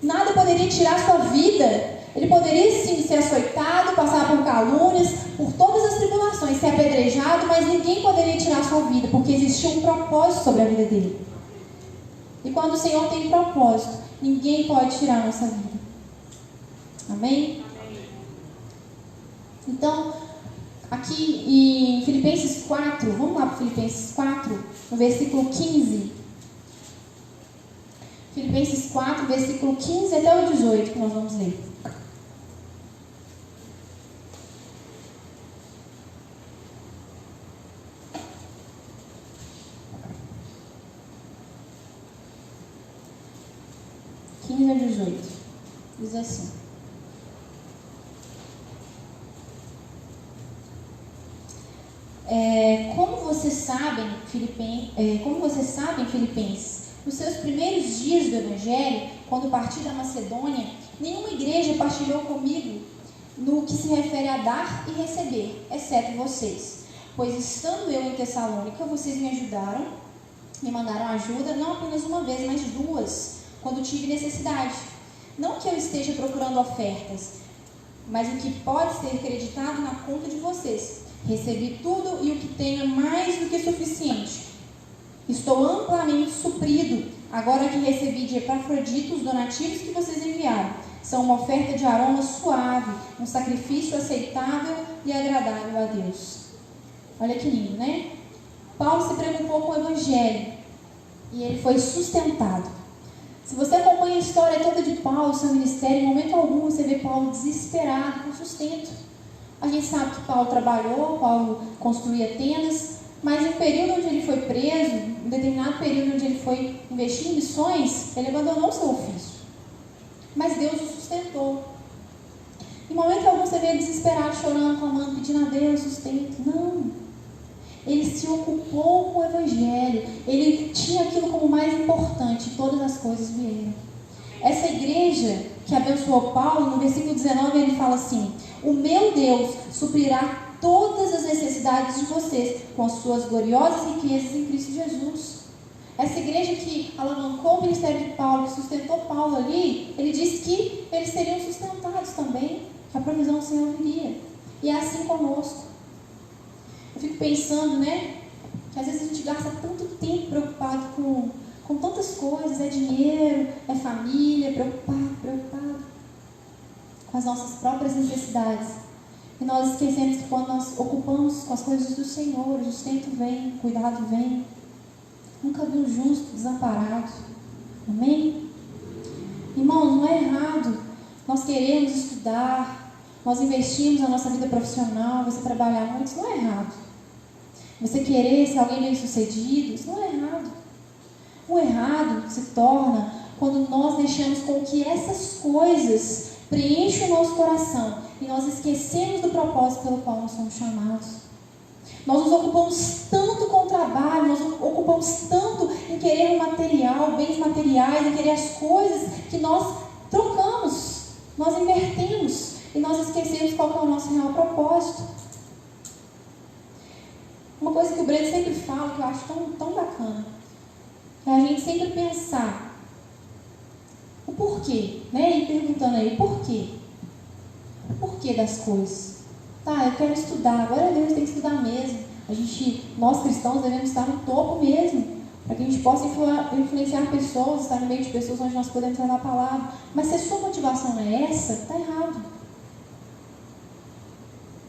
nada poderia tirar sua vida. Ele poderia sim ser açoitado, passar por calúnias, por todas as tribulações, ser apedrejado, mas ninguém poderia tirar sua vida, porque existia um propósito sobre a vida dele. E quando o Senhor tem propósito, ninguém pode tirar a nossa vida. Amém? Então, aqui em Filipenses 4, vamos lá para Filipenses 4, no versículo 15. Filipenses 4, versículo 15 até o 18, que nós vamos ler. A 18, diz assim: como vocês sabem, Filipenses, nos seus primeiros dias do Evangelho, quando parti da Macedônia, nenhuma igreja partilhou comigo no que se refere a dar e receber, exceto vocês. Pois estando eu em Tessalônica, vocês me ajudaram, me mandaram ajuda, não apenas uma vez, mas duas, quando tive necessidade. Não que eu esteja procurando ofertas, mas o que pode ser acreditado na conta de vocês. Recebi tudo e o que tenho é mais do que suficiente. Estou amplamente suprido, agora que recebi de Epafrodito os donativos que vocês enviaram. São uma oferta de aroma suave, um sacrifício aceitável e agradável a Deus. Olha que lindo, né? Paulo se preocupou com o Evangelho e ele foi sustentado. Se você acompanha a história toda de Paulo, seu ministério, em momento algum você vê Paulo desesperado com sustento. A gente sabe que Paulo trabalhou, Paulo construía tendas, mas em um período onde ele foi preso, em determinado período onde ele foi investir em missões, ele abandonou o seu ofício. Mas Deus o sustentou. Em momento algum você vê ele desesperado, chorando, clamando, pedindo a Deus sustento. Não. Ele se ocupou com o Evangelho. Ele tinha aquilo como mais importante. Todas as coisas vieram. Essa igreja que abençoou Paulo, no versículo 19, ele fala assim: o meu Deus suprirá todas as necessidades de vocês com as suas gloriosas riquezas em Cristo Jesus. Essa igreja que alavancou o ministério de Paulo, que sustentou Paulo ali, ele disse que eles seriam sustentados também, que a provisão do Senhor viria. E é assim conosco. Eu fico pensando, né, que às vezes a gente gasta tanto tempo preocupado com tantas coisas, é dinheiro, é família, preocupado com as nossas próprias necessidades. E nós esquecemos que quando nós ocupamos com as coisas do Senhor, o sustento vem, o cuidado vem. Nunca vi um justo desamparado. Amém? Irmãos, não é errado nós queremos estudar, nós investimos na nossa vida profissional, você trabalhar muito, isso não é errado. Você querer ser alguém bem-sucedido, isso não é errado. O errado se torna quando nós deixamos com que essas coisas preencham o nosso coração e nós esquecemos do propósito pelo qual nós somos chamados. Nós nos ocupamos tanto com o trabalho, nós nos ocupamos tanto em querer o material, bens materiais, em querer as coisas que nós trocamos, nós invertemos e nós esquecemos qual é o nosso real propósito. Uma coisa que o Breno sempre fala, que eu acho tão bacana, é a gente sempre pensar o porquê, né? E perguntando aí, por quê? O porquê das coisas. Tá, eu quero estudar, glória a Deus, tem que estudar mesmo. Nós cristãos devemos estar no topo mesmo, para que a gente possa influenciar pessoas, estar no meio de pessoas onde nós podemos levar a palavra. Mas se a sua motivação não é essa, está errado.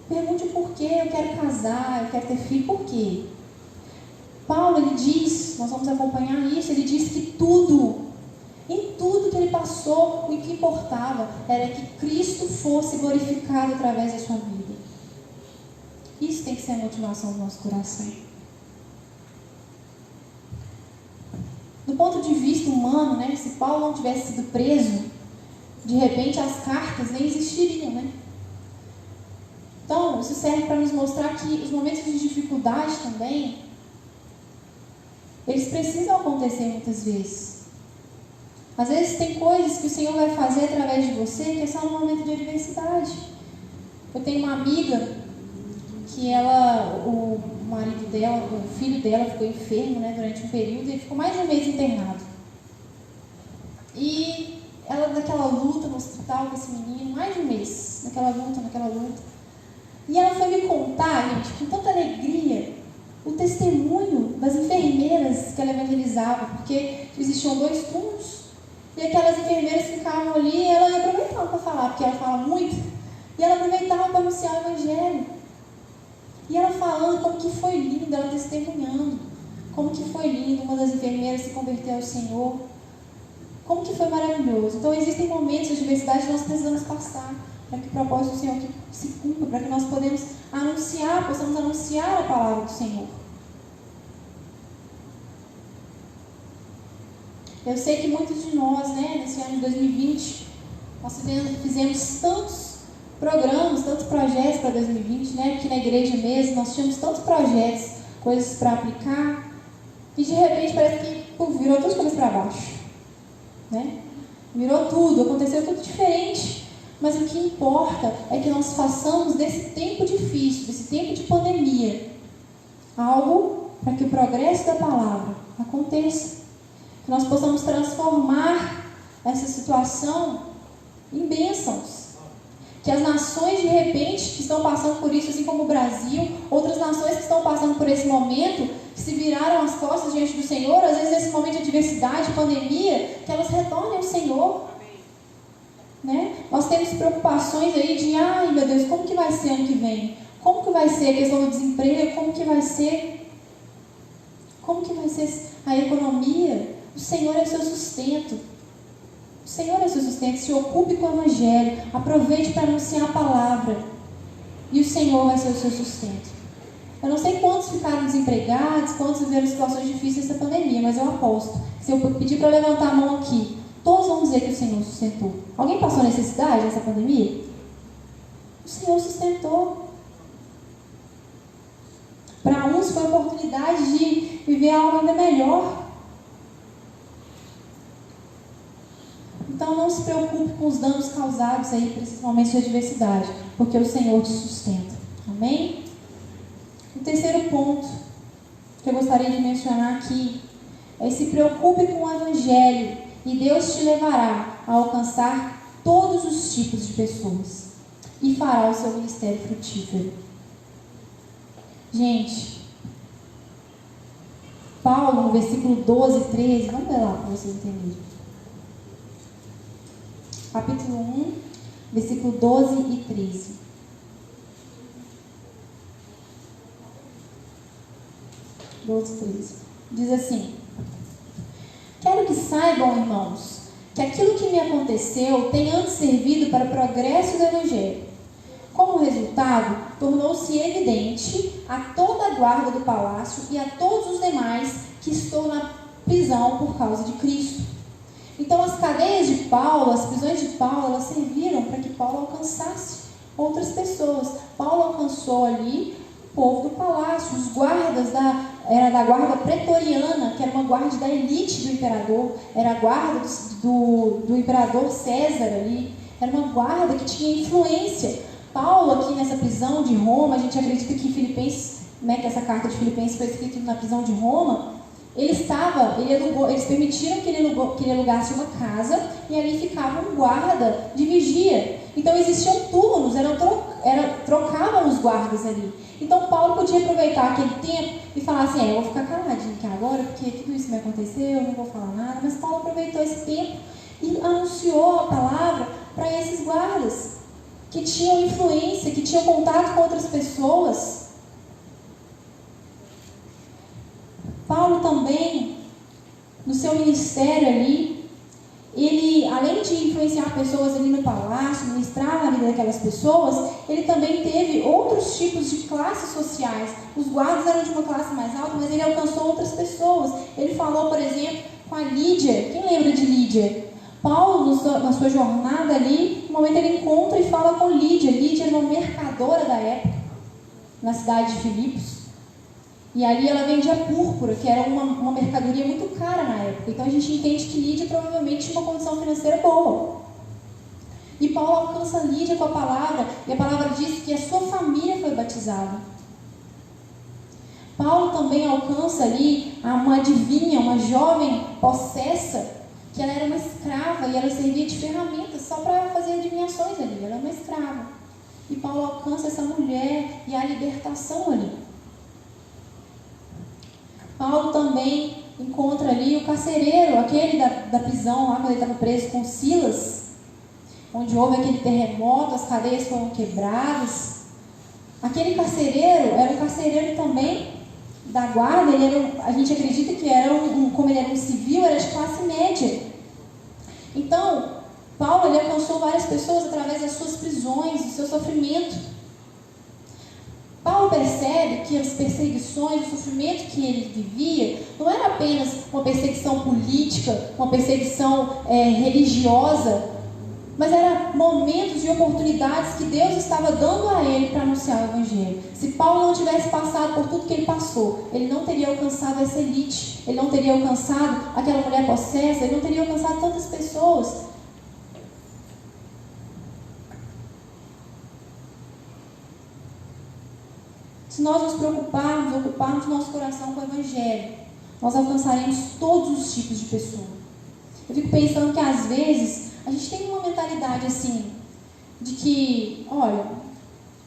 Pergunte o porquê, eu quero casar, eu quero ter filho, por quê? Paulo, ele diz, nós vamos acompanhar isso, ele diz que em tudo que ele passou, o que importava era que Cristo fosse glorificado através da sua vida. Isso tem que ser a motivação do nosso coração. Do ponto de vista humano, né, se Paulo não tivesse sido preso, de repente as cartas nem existiriam, né? Então, isso serve para nos mostrar que os momentos de dificuldade também, eles precisam acontecer muitas vezes. Às vezes tem coisas que o Senhor vai fazer através de você que é só no momento de adversidade. Eu tenho uma amiga que o marido dela, o filho dela ficou enfermo, né, durante um período e ele ficou mais de um mês internado. E ela naquela luta no hospital com esse menino, mais de um mês, naquela luta. E ela foi me contar, gente, com tanta alegria, o testemunho das enfermeiras que ela evangelizava, porque existiam 2 turnos, e aquelas enfermeiras ficavam ali e ela aproveitava para falar, porque ela fala muito, e ela aproveitava para anunciar o evangelho. E ela falando como que foi lindo, ela testemunhando, como que foi lindo, uma das enfermeiras se converteu ao Senhor, como que foi maravilhoso. Então existem momentos de adversidade que nós precisamos passar, para que o propósito do Senhor se cumpra, para que nós possamos anunciar a palavra do Senhor. Eu sei que muitos de nós, né, nesse ano de 2020, nós fizemos tantos programas, tantos projetos para 2020, né, aqui na igreja mesmo, nós tínhamos tantos projetos, coisas para aplicar, e de repente parece que virou todas as coisas para baixo, né? Virou tudo, aconteceu tudo diferente. Mas o que importa é que nós façamos desse tempo difícil, desse tempo de pandemia, algo para que o progresso da palavra aconteça. Que nós possamos transformar essa situação em bênçãos. Que as nações, de repente, que estão passando por isso, assim como o Brasil, outras nações que estão passando por esse momento, que se viraram as costas diante do Senhor, às vezes nesse momento de adversidade, pandemia, que elas retornem ao Senhor. Né? Nós temos preocupações aí de, ai meu Deus, como que vai ser ano que vem? Como que vai ser a questão do desemprego? Como que vai ser a economia? O Senhor é o seu sustento. O Senhor é o seu sustento. Se ocupe com o Evangelho. Aproveite para anunciar a palavra. E o Senhor vai ser o seu sustento. Eu não sei quantos ficaram desempregados, quantos viveram situações difíceis nessa pandemia, mas eu aposto. Se eu pedir para levantar a mão aqui, todos vão dizer que o Senhor sustentou. Alguém passou necessidade nessa pandemia? O Senhor sustentou. Para uns foi a oportunidade de viver algo ainda melhor. Então não se preocupe com os danos causados aí por esses momentos de adversidade, porque o Senhor te sustenta. Amém? O terceiro ponto que eu gostaria de mencionar aqui é: se preocupe com o Evangelho e Deus te levará a alcançar todos os tipos de pessoas e fará o seu ministério frutífero. Gente, Paulo, no versículo 12 e 13, vamos ver lá para vocês entenderem. Capítulo 1, versículo 12 e 13. Diz assim: quero que saibam, irmãos, que aquilo que me aconteceu tem antes servido para o progresso do Evangelho. Como resultado, tornou-se evidente a toda a guarda do palácio e a todos os demais que estou na prisão por causa de Cristo. Então as cadeias de Paulo, as prisões de Paulo, elas serviram para que Paulo alcançasse outras pessoas. Paulo alcançou ali o povo do palácio, os guardas era da guarda pretoriana, que era uma guarda da elite do imperador, era a guarda do imperador César ali, era uma guarda que tinha influência. Paulo aqui nessa prisão de Roma, a gente acredita que Filipenses, que essa carta de Filipenses foi escrita na prisão de Roma, eles permitiram que ele alugasse uma casa e ali ficava um guarda de vigia. Então existiam turnos, trocavam os guardas ali. Então Paulo podia aproveitar aquele tempo e falar assim, eu vou ficar caladinho aqui agora, porque tudo isso me aconteceu, eu não vou falar nada. Mas Paulo aproveitou esse tempo e anunciou a palavra para esses guardas, que tinham influência, que tinham contato com outras pessoas. Paulo também, no seu ministério ali, ele, além de influenciar pessoas ali no palácio, ministrar na vida daquelas pessoas, ele também teve outros tipos de classes sociais. Os guardas eram de uma classe mais alta, mas ele alcançou outras pessoas. Ele falou, por exemplo, com a Lídia. Quem lembra de Lídia? Paulo, na sua jornada ali, no momento ele encontra e fala com Lídia. Lídia era uma mercadora da época, na cidade de Filipos. E ali ela vendia púrpura, que era uma mercadoria muito cara na época. Então a gente entende que Lídia provavelmente tinha uma condição financeira boa. E Paulo alcança Lídia com a palavra, e a palavra diz que a sua família foi batizada. Paulo também alcança ali uma adivinha, uma jovem possessa, que ela era uma escrava e ela servia de ferramenta só para fazer adivinhações ali. Ela era uma escrava. E Paulo alcança essa mulher e a libertação ali. Paulo também encontra ali o carcereiro, aquele da prisão lá, quando ele estava preso com Silas, onde houve aquele terremoto, as cadeias foram quebradas. Aquele carcereiro era um carcereiro também da guarda, a gente acredita que como ele era um civil, era de classe média. Então, Paulo ele alcançou várias pessoas através das suas prisões, do seu sofrimento. Paulo percebe que as perseguições, o sofrimento que ele vivia, não era apenas uma perseguição política, uma perseguição religiosa, mas eram momentos e oportunidades que Deus estava dando a ele para anunciar o Evangelho. Se Paulo não tivesse passado por tudo que ele passou, ele não teria alcançado essa elite, ele não teria alcançado aquela mulher possessa, ele não teria alcançado tantas pessoas. Se nós nos preocuparmos, ocuparmos nosso coração com o Evangelho, nós alcançaremos todos os tipos de pessoas. Eu fico pensando que às vezes a gente tem uma mentalidade assim, de que, olha,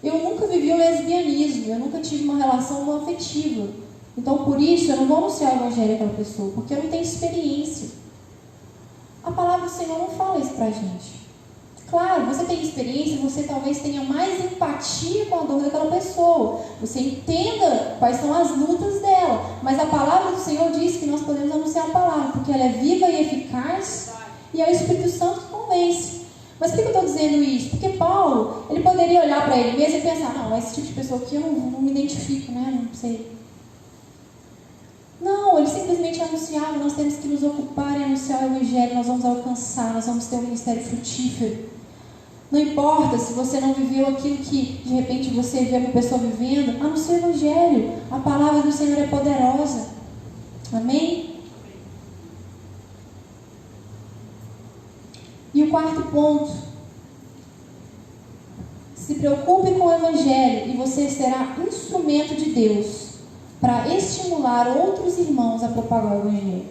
eu nunca vivi o lesbianismo, eu nunca tive uma relação afetiva. Então, por isso, eu não vou anunciar o Evangelho àquela pessoa, porque eu não tenho experiência. A palavra do Senhor não fala isso pra gente. Claro, você tem experiência, você talvez tenha mais empatia com a dor daquela pessoa. Você entenda quais são as lutas dela. Mas a palavra do Senhor diz que nós podemos anunciar a palavra, porque ela é viva e eficaz, e é o Espírito Santo que convence. Mas por que eu estou dizendo isso? Porque Paulo, ele poderia olhar para ele mesmo e pensar, não, esse tipo de pessoa aqui eu não me identifico, né? Não sei. Não, ele simplesmente anunciava, nós temos que nos ocupar em anunciar o Evangelho, nós vamos alcançar, nós vamos ter um ministério frutífero. Não importa se você não viveu aquilo que de repente você vê uma pessoa vivendo, anuncie o Evangelho. A palavra do Senhor é poderosa. Amém? E o quarto ponto, se preocupe com o Evangelho e você será instrumento de Deus para estimular outros irmãos a propagar o Evangelho.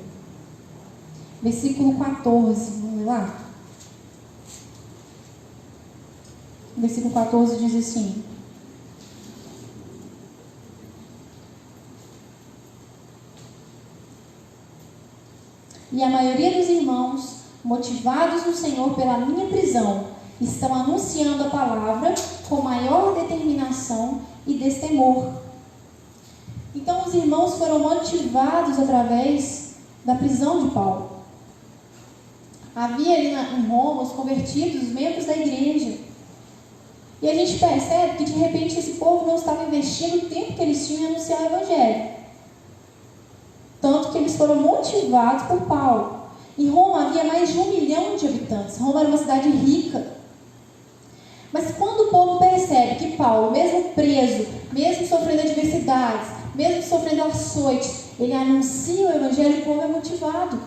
Versículo 14, vamos lá? Versículo 14 diz assim: e a maioria dos irmãos, motivados no Senhor pela minha prisão, estão anunciando a palavra com maior determinação e destemor. Então os irmãos foram motivados através da prisão de Paulo. Havia ali em Roma os convertidos, os membros da igreja. E a gente percebe que de repente esse povo não estava investindo o tempo que eles tinham em anunciar o Evangelho. Tanto que eles foram motivados por Paulo. Em Roma havia mais de 1 milhão de habitantes. Roma era uma cidade rica. Mas quando o povo percebe que Paulo, mesmo preso, mesmo sofrendo adversidades, mesmo sofrendo açoites, ele anuncia o Evangelho, o povo é motivado.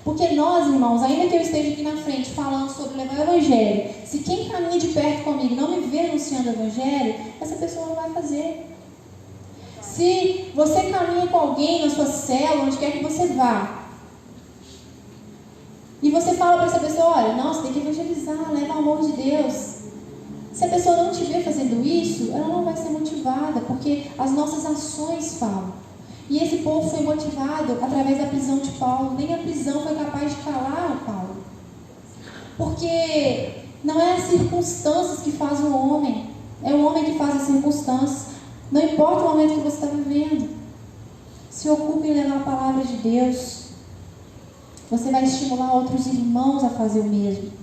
Porque nós, irmãos, ainda que eu esteja aqui na frente falando sobre levar o Evangelho, se quem caminha de perto comigo não me vê anunciando o Evangelho, essa pessoa não vai fazer. Se você caminha com alguém na sua célula, onde quer que você vá, e você fala para essa pessoa, olha, não, você tem que evangelizar, leva o amor de Deus. Se a pessoa não te vê fazendo isso, ela não vai ser motivada, porque as nossas ações falam. E esse povo foi motivado através da prisão de Paulo. Nem a prisão foi capaz de calar o Paulo. Porque não é as circunstâncias que fazem o homem, é o homem que faz as circunstâncias. Não importa o momento que você está vivendo. Se ocupe em levar a palavra de Deus. Você vai estimular outros irmãos a fazer o mesmo.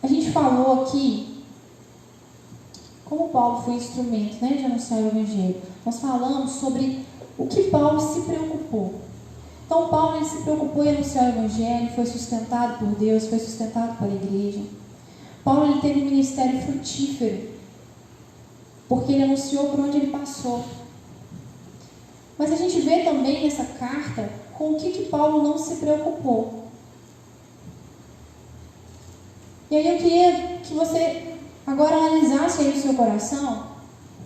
A gente falou aqui como Paulo foi instrumento, de anunciar o Evangelho. Nós falamos sobre o que Paulo se preocupou. Então Paulo ele se preocupou em anunciar o Evangelho, foi sustentado por Deus, foi sustentado pela igreja. Paulo ele teve um ministério frutífero, porque ele anunciou por onde ele passou. Mas a gente vê também nessa carta com o que Paulo não se preocupou. E aí eu queria que você agora analisasse aí no seu coração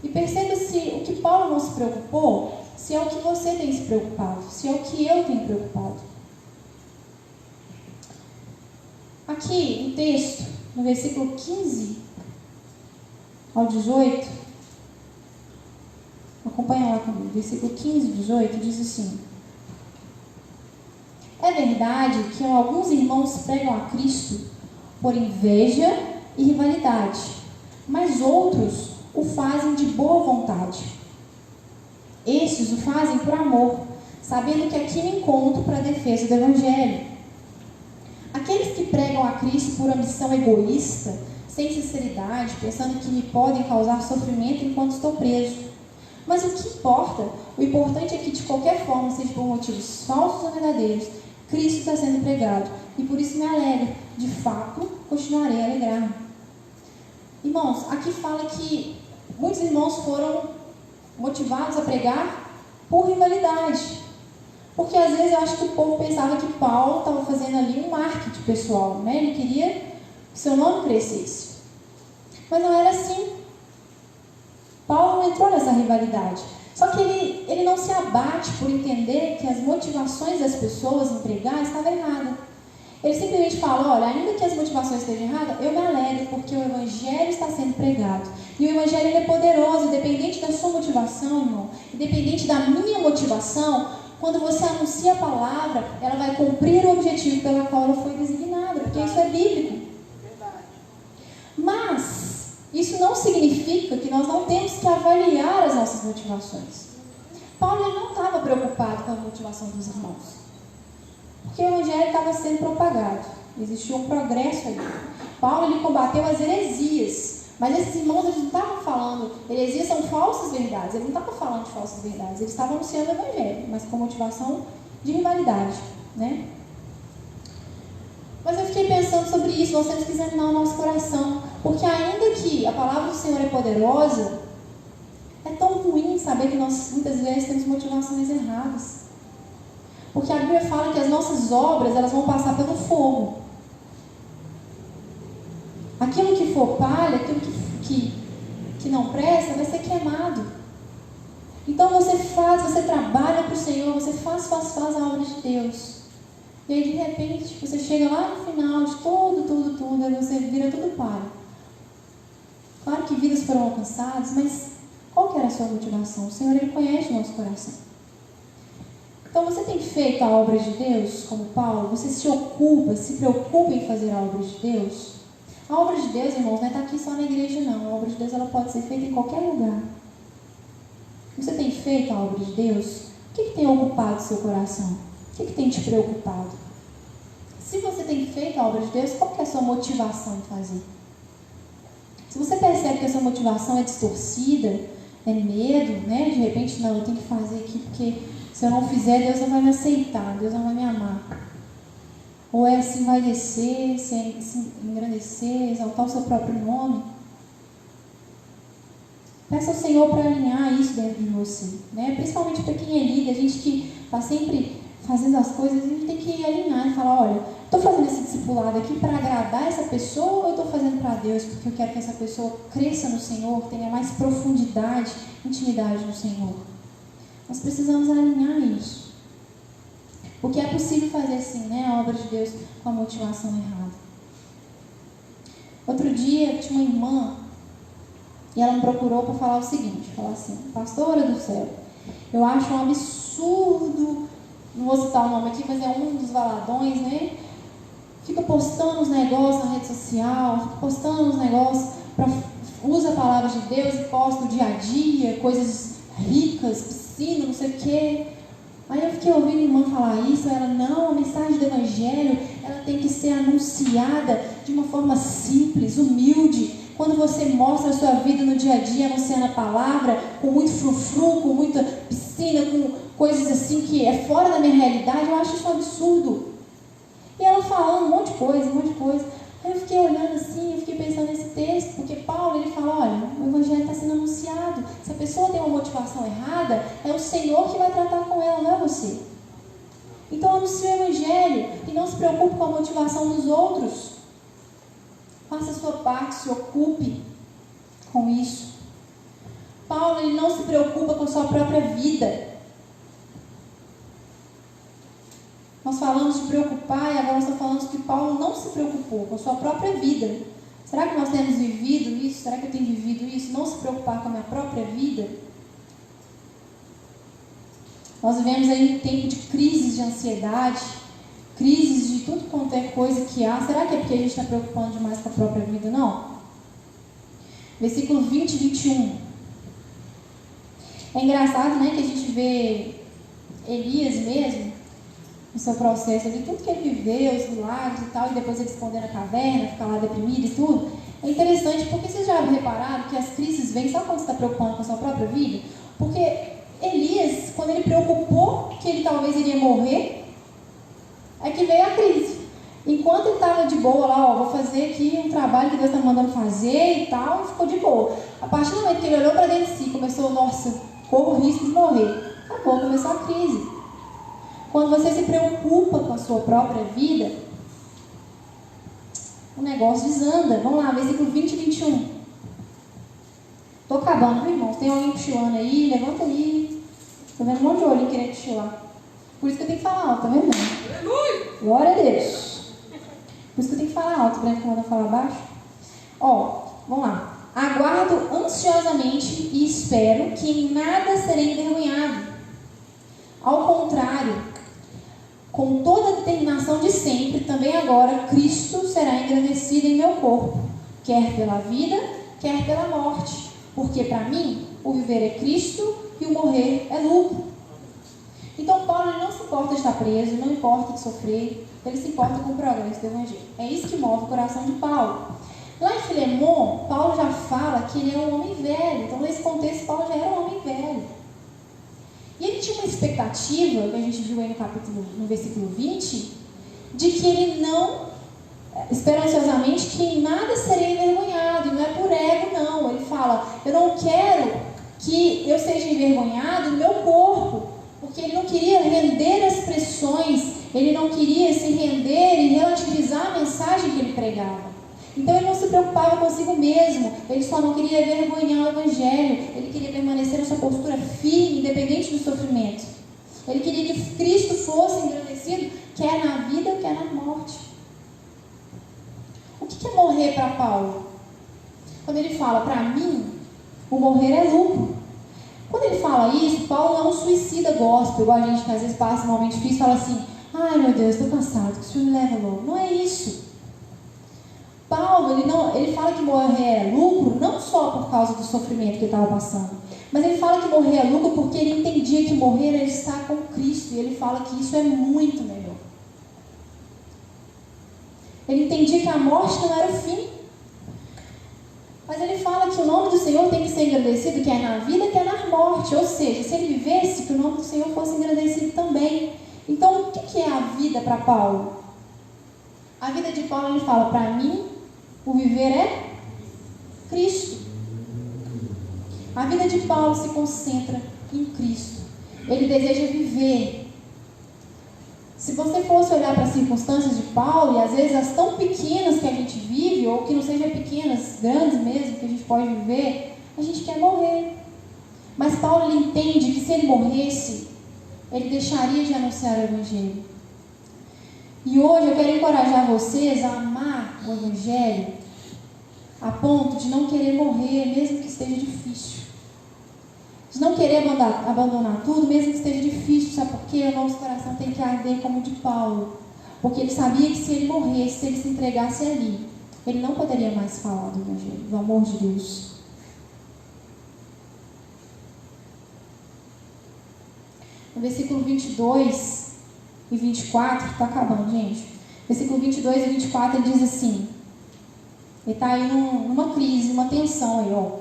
e perceba se o que Paulo não se preocupou, se é o que você tem se preocupado, se é o que eu tenho preocupado. Aqui no texto, no versículo 15 ao 18, acompanha lá comigo, versículo 15 e 18, diz assim: é verdade que alguns irmãos pregam a Cristo por inveja e rivalidade, mas outros o fazem de boa vontade. Estes o fazem por amor, sabendo que aqui me encontro para a defesa do Evangelho. Aqueles que pregam a Cristo por ambição egoísta, sem sinceridade, pensando que me podem causar sofrimento enquanto estou preso. Mas o que importa? O importante é que de qualquer forma, seja por motivos falsos ou verdadeiros, Cristo está sendo pregado, e por isso me alegro. De fato, continuarei a alegrar-me. Irmãos, aqui fala que muitos irmãos foram motivados a pregar por rivalidade. Porque às vezes eu acho que o povo pensava que Paulo estava fazendo ali um marketing pessoal, Ele queria que seu nome crescesse. Mas não era assim. Paulo não entrou nessa rivalidade. Só que ele não se abate por entender que as motivações das pessoas em pregar estavam erradas. Ele simplesmente fala, olha, ainda que as motivações estejam erradas, eu me alegro porque o Evangelho está sendo pregado. E o Evangelho ele é poderoso, independente da sua motivação, irmão, independente da minha motivação, quando você anuncia a palavra, ela vai cumprir o objetivo pelo qual ela foi designada, porque isso é bíblico. Verdade. Mas isso não significa que nós não temos que avaliar as nossas motivações. Paulo ele não estava preocupado com a motivação dos irmãos. Porque o Evangelho estava sendo propagado. Existia um progresso ali. Paulo ele combateu as heresias. Mas esses irmãos eles não estavam falando, heresias são falsas verdades. Ele não estava falando de falsas verdades. Eles estavam anunciando o Evangelho, mas com motivação de rivalidade. Mas eu fiquei pensando sobre isso. Nós temos que examinar o nosso coração. Porque ainda que a palavra do Senhor é poderosa, é tão ruim saber que nós muitas vezes temos motivações erradas. Porque a Bíblia fala que as nossas obras elas vão passar pelo fogo. Aquilo que for palha, aquilo que não presta, vai ser queimado. Então você trabalha para o Senhor, você faz a obra de Deus. E aí de repente você chega lá no final de tudo, aí você vira tudo palha. Claro que vidas foram alcançadas, mas qual que era a sua motivação? O Senhor ele conhece o nosso coração. Então você tem feito a obra de Deus como Paulo? Você se preocupa em fazer a obra de Deus? A obra de Deus, irmãos, não está aqui só na igreja não. A obra de Deus ela pode ser feita em qualquer lugar. Você tem feito a obra de Deus? O que tem ocupado o seu coração? O que tem te preocupado? Se você tem feito a obra de Deus, qual que é a sua motivação em fazer? Se você percebe que a sua motivação é distorcida, é medo, né? De repente, não, eu tenho que fazer aqui porque se eu não fizer, Deus não vai me aceitar, Deus não vai me amar. Ou é assim, vai descer, se engrandecer, exaltar o seu próprio nome. Peça ao Senhor para alinhar isso dentro de você, né? Principalmente para quem é líder, a gente que está sempre fazendo as coisas, a gente tem que alinhar e falar, olha, estou fazendo esse discipulado aqui para agradar essa pessoa ou eu estou fazendo para Deus porque eu quero que essa pessoa cresça no Senhor, tenha mais profundidade, intimidade no Senhor. Nós precisamos alinhar isso. Porque é possível fazer assim, né, a obra de Deus com a motivação errada. Outro dia, tinha uma irmã e ela me procurou para falar o seguinte, falar assim, pastora do céu, eu acho um absurdo, não vou citar o nome aqui, mas é um dos valadões, né? Fica postando os negócios na rede social, fica postando os negócios, usa a palavra de Deus e posta o dia a dia, coisas ricas, piscina, não sei o quê. Aí eu fiquei ouvindo a irmã falar isso, ela, não, a mensagem do Evangelho, ela tem que ser anunciada de uma forma simples, humilde. Quando você mostra a sua vida no dia a dia, anunciando a palavra, com muito frufru, com muita piscina, com coisas assim que é fora da minha realidade, eu acho isso um absurdo. E ela falando um monte de coisa, um monte de coisa. Aí eu fiquei olhando assim, eu fiquei pensando nesse texto, porque Paulo, ele fala, olha, o Evangelho está sendo anunciado. Se a pessoa tem uma motivação errada, é o Senhor que vai tratar com ela, não é você. Então anuncie o Evangelho e não se preocupe com a motivação dos outros. Faça a sua parte, se ocupe com isso. Paulo, ele não se preocupa com a sua própria vida. Nós falamos de preocupar e agora nós estamos falando que Paulo não se preocupou com a sua própria vida. Será que nós temos vivido isso? Será que eu tenho vivido isso? Não se preocupar com a minha própria vida? Nós vivemos aí um tempo de crises de ansiedade, crises de tudo quanto é coisa que há. Será que é porque a gente está preocupando demais com a própria vida? Não. Versículo 20 e 21. É engraçado, né, que a gente vê Elias mesmo, no seu processo ali, tudo que ele viveu, os milagres e tal, e depois ele esconder na caverna, ficar lá deprimido e tudo. É interessante porque vocês já repararam que as crises vêm só quando você está preocupando com a sua própria vida? Porque Elias, quando ele preocupou que ele talvez iria morrer, é que veio a crise. Enquanto ele estava de boa lá, vou fazer aqui um trabalho que Deus está me mandando fazer e tal, e ficou de boa. A partir do momento que ele olhou para dentro de si, começou, nossa, corro o risco de morrer. Acabou, começou a crise. Quando você se preocupa com a sua própria vida, o negócio desanda. Vamos lá, versículo 20 e 21. Estou acabando, viu, irmãos? Tem alguém cochilando aí? Levanta aí. Estou vendo um monte de olhinho querendo cochilar. Por isso que eu tenho que falar alto, tá vendo? Aleluia! Glória a Deus. Por isso que eu tenho que falar alto, para não falar baixo. Ó, vamos lá. Aguardo ansiosamente e espero que em nada serei envergonhado. Ao contrário, com toda a determinação de sempre, também agora Cristo será engrandecido em meu corpo, quer pela vida, quer pela morte. Porque para mim, o viver é Cristo e o morrer é lucro. Então Paulo não se importa de estar preso, não importa de sofrer, ele se importa com o progresso do Evangelho. É isso que move o coração de Paulo. Lá em Filemon, Paulo já fala que ele é um homem velho. Então nesse contexto, Paulo já era um homem velho. E ele tinha uma expectativa, que a gente viu aí no versículo 20, de que ele não, esperançosamente, que em nada seria envergonhado. E não é por ego, não. Ele fala, eu não quero que eu seja envergonhado no meu corpo, porque ele não queria render as pressões, ele não queria se render e relativizar a mensagem que ele pregava. Então ele não se preocupava consigo mesmo, ele só não queria envergonhar o Evangelho, ele queria permanecer na sua postura firme, independente do sofrimento. Ele queria que Cristo fosse engrandecido, quer na vida, quer na morte. O que é morrer para Paulo? Quando ele fala, para mim, o morrer é lucro. Quando ele fala isso, Paulo não é um suicida gospel, igual a gente que às vezes passa um momento difícil e fala assim, ai meu Deus, estou cansado, que o Senhor me leva logo. Não é isso. Paulo, ele fala que morrer é lucro, não só por causa do sofrimento que ele estava passando, Mas ele fala que morrer é lucro porque ele entendia que morrer era estar com Cristo. E ele fala que isso é muito melhor. Ele entendia que a morte não era o fim. Mas ele fala que o nome do Senhor tem que ser engrandecido, quer na vida, quer na morte. Ou seja, se ele vivesse, que o nome do Senhor fosse engrandecido também. Então, o que é a vida para Paulo? A vida de Paulo, ele fala, para mim, o viver é Cristo. A vida de Paulo se concentra em Cristo. Ele deseja viver. Se você fosse olhar para as circunstâncias de Paulo, e às vezes as tão pequenas que a gente vive, ou que não sejam pequenas, grandes mesmo, que a gente pode viver, a gente quer morrer. Mas Paulo, ele entende que se ele morresse, ele deixaria de anunciar o Evangelho. E hoje eu quero encorajar vocês a amar o Evangelho a ponto de não querer morrer, mesmo que esteja difícil. De não querer abandonar tudo, mesmo que esteja difícil. Sabe por quê? O nosso coração tem que arder como o de Paulo. Porque ele sabia que se ele morresse, se ele se entregasse ali, ele não poderia mais falar do Evangelho, do amor de Deus. No versículo 22 e 24, está acabando, gente. Versículo 22 e 24, ele diz assim, ele está aí numa crise, numa tensão aí, ó.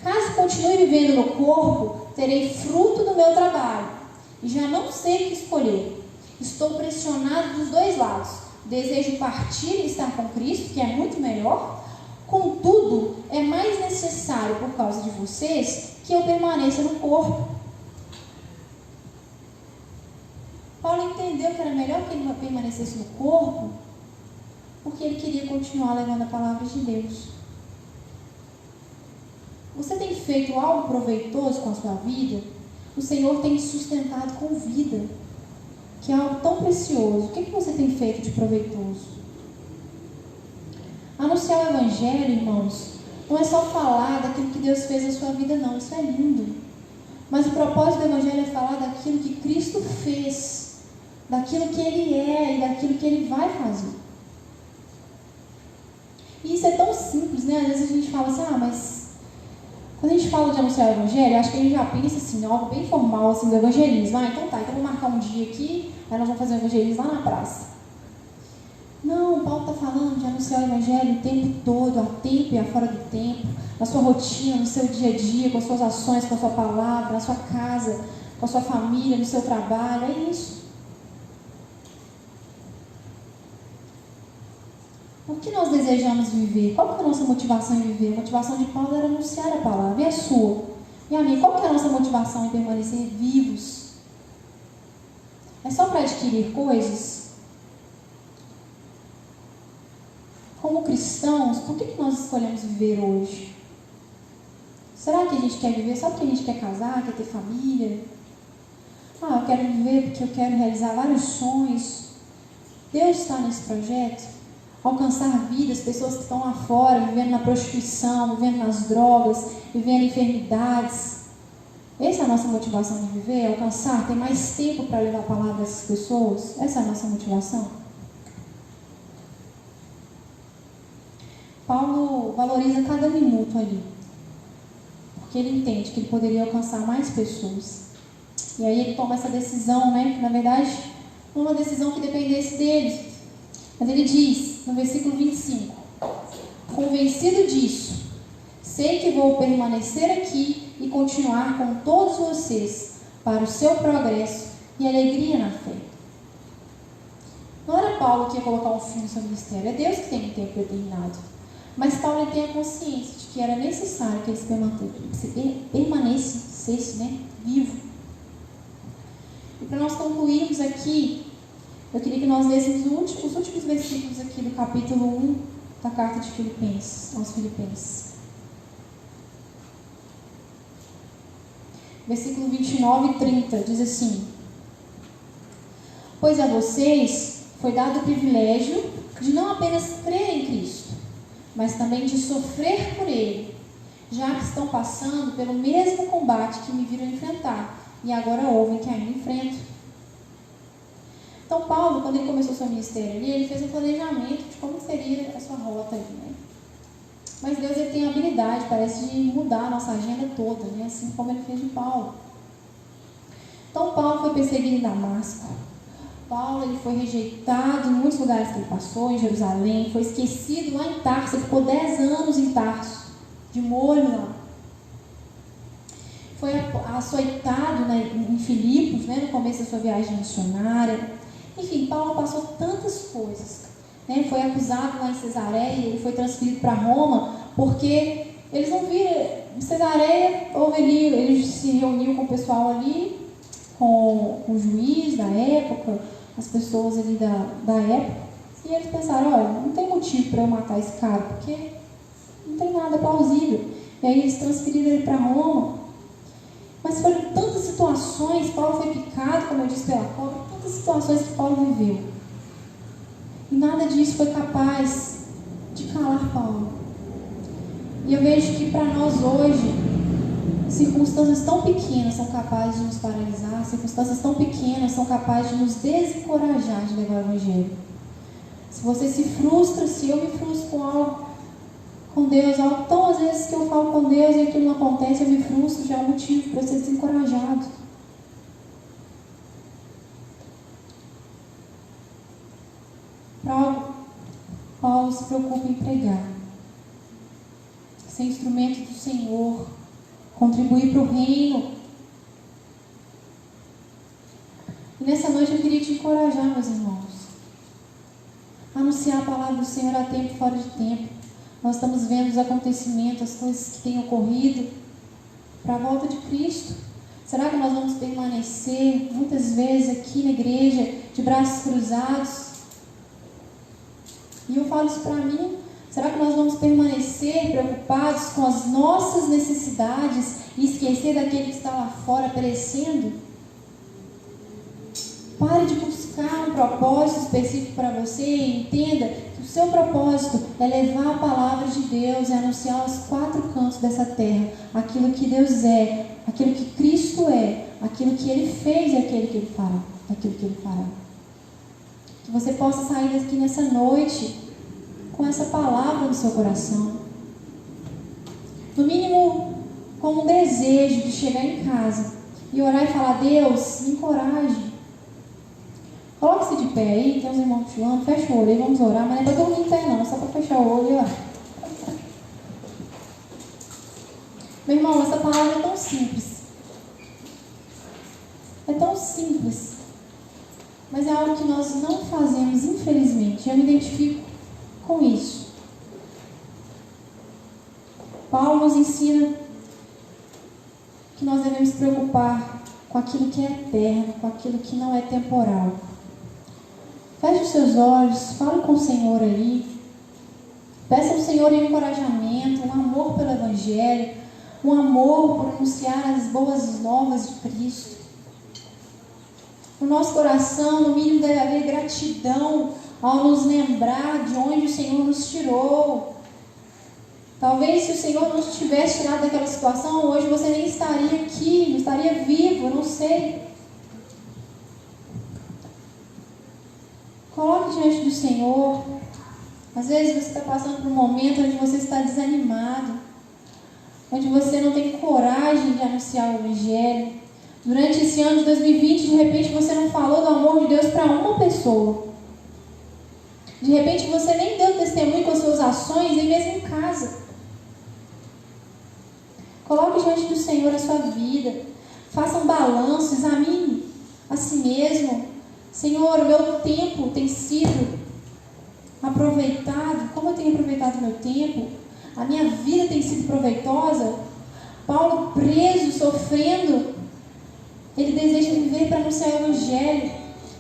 Caso continue vivendo no corpo, terei fruto do meu trabalho, e já não sei o que escolher. Estou pressionado dos dois lados. Desejo partir e estar com Cristo, que é muito melhor. Contudo, é mais necessário, por causa de vocês, que eu permaneça no corpo. Paulo entendeu que era melhor que ele permanecesse no corpo, porque ele queria continuar levando a palavra de Deus. Você tem feito algo proveitoso com a sua vida? O Senhor tem te sustentado com vida, que é algo tão precioso. O que você tem feito de proveitoso? Anunciar o Evangelho, irmãos, não é só falar daquilo que Deus fez na sua vida, não. Isso é lindo. Mas o propósito do Evangelho é falar daquilo que Cristo fez, daquilo que Ele é e daquilo que Ele vai fazer. E isso é tão simples, né? Às vezes a gente fala assim, mas quando a gente fala de anunciar o Evangelho, acho que a gente já pensa assim, algo bem formal assim, do evangelismo. Então tá, então vou marcar um dia aqui, aí nós vamos fazer o evangelismo lá na praça. Não, Paulo está falando de anunciar o Evangelho o tempo todo, a tempo e a fora do tempo, na sua rotina, no seu dia a dia, com as suas ações, com a sua palavra, na sua casa, com a sua família, no seu trabalho, é isso. O que nós desejamos viver? Qual que é a nossa motivação em viver? A motivação de Paulo era anunciar a palavra. E a sua? E a minha? Qual que é a nossa motivação em permanecer vivos? É só para adquirir coisas? Como cristãos, por que nós escolhemos viver hoje? Será que a gente quer viver só porque a gente quer casar, quer ter família? Eu quero viver porque eu quero realizar vários sonhos. Deus está nesse projeto? Alcançar vidas, pessoas que estão lá fora, vivendo na prostituição, vivendo nas drogas, vivendo enfermidades. Essa é a nossa motivação de viver, alcançar, ter mais tempo para levar a palavra a essas pessoas. Essa é a nossa motivação. Paulo valoriza cada minuto ali, porque ele entende que ele poderia alcançar mais pessoas. E aí ele toma essa decisão, né? Que na verdade não é uma decisão que dependesse dele. Mas ele diz, no versículo 25, convencido disso, sei que vou permanecer aqui e continuar com todos vocês para o seu progresso e alegria na fé. Não era Paulo que ia colocar um fim no seu ministério, é Deus que tem um tempo determinado. Mas Paulo tem a consciência de que era necessário que ele permanecesse, né, vivo. E para nós concluirmos aqui, eu queria que nós lêssemos os últimos versículos aqui do capítulo 1 da carta de Filipenses, aos Filipenses. Versículo 29 e 30 diz assim: pois a vocês foi dado o privilégio de não apenas crer em Cristo, mas também de sofrer por Ele, já que estão passando pelo mesmo combate que me viram enfrentar, e agora ouvem que ainda enfrento. Então Paulo, quando ele começou seu ministério ali, ele fez um planejamento de como seria a sua rota ali, né? Mas Deus ele tem a habilidade, parece, de mudar a nossa agenda toda, né? Assim como ele fez de Paulo. Então Paulo foi perseguido em Damasco. Paulo ele foi rejeitado em muitos lugares que ele passou, em Jerusalém, foi esquecido lá em Tarso, ele ficou 10 anos em Tarso, de molho lá. Foi açoitado em Filipos, né, no começo da sua viagem missionária. Enfim, Paulo passou tantas coisas. Né? Foi acusado lá em Cesareia, ele foi transferido para Roma, porque eles não viram. Em Cesareia, ele se reuniu com o pessoal ali, com o juiz da época, as pessoas ali da época, e eles pensaram, olha, não tem motivo para eu matar esse cara, porque não tem nada plausível. E aí eles transferiram ele para Roma. Mas foram tantas situações, Paulo foi picado, como eu disse, pela cobra, tantas situações que Paulo viveu. E nada disso foi capaz de calar Paulo. E eu vejo que para nós hoje, circunstâncias tão pequenas são capazes de nos paralisar, circunstâncias tão pequenas são capazes de nos desencorajar de levar o Evangelho. Se você se frustra, se eu me frustro com algo, com Deus, algo tão às vezes que eu falo com Deus e aquilo não acontece, eu me frustro, já é um motivo para eu ser desencorajado. Paulo se preocupa em pregar, ser instrumento do Senhor, contribuir para o reino. E nessa noite eu queria te encorajar, meus irmãos, a anunciar a palavra do Senhor a tempo e fora de tempo. Nós estamos vendo os acontecimentos, as coisas que têm ocorrido para a volta de Cristo. Será que nós vamos permanecer muitas vezes aqui na igreja de braços cruzados? E eu falo isso para mim. Será que nós vamos permanecer preocupados com as nossas necessidades e esquecer daquele que está lá fora perecendo? Pare de buscar um propósito específico para você e entenda que o seu propósito é levar a palavra de Deus e anunciar aos 4 cantos dessa terra aquilo que Deus é, aquilo que Cristo é, aquilo que Ele fez e aquilo que Ele fará. Que você possa sair daqui nessa noite com essa palavra no seu coração. No mínimo, com um desejo de chegar em casa e orar e falar: Deus, me encoraje. Coloque-se de pé aí, tem uns irmãos chulando, fecha o olho aí, vamos orar, mas não é para dormir em pé não, é só para fechar o olho e orar. Meu irmão, essa palavra é tão simples. É tão simples. Mas é algo que nós não fazemos, infelizmente. Eu me identifico com isso. Paulo nos ensina que nós devemos nos preocupar com aquilo que é eterno, com aquilo que não é temporal. Feche os seus olhos, fale com o Senhor aí. Peça ao Senhor um encorajamento, um amor pelo Evangelho, um amor por anunciar as boas novas de Cristo. No nosso coração, no mínimo, deve haver gratidão ao nos lembrar de onde o Senhor nos tirou. Talvez se o Senhor não tivesse tirado daquela situação, hoje você nem estaria aqui, não estaria vivo, eu não sei. Coloque diante do Senhor. Às vezes você está passando por um momento onde você está desanimado, onde você não tem coragem de anunciar o Evangelho. Durante esse ano de 2020, de repente você não falou do amor de Deus para uma pessoa. De repente você nem deu testemunho com as suas ações, nem mesmo em casa. Coloque diante do Senhor a sua vida. Faça um balanço, examine a si mesmo. Senhor, o meu tempo tem sido aproveitado? Como eu tenho aproveitado o meu tempo? A minha vida tem sido proveitosa? Paulo preso, sofrendo, ele deseja viver para anunciar o Evangelho.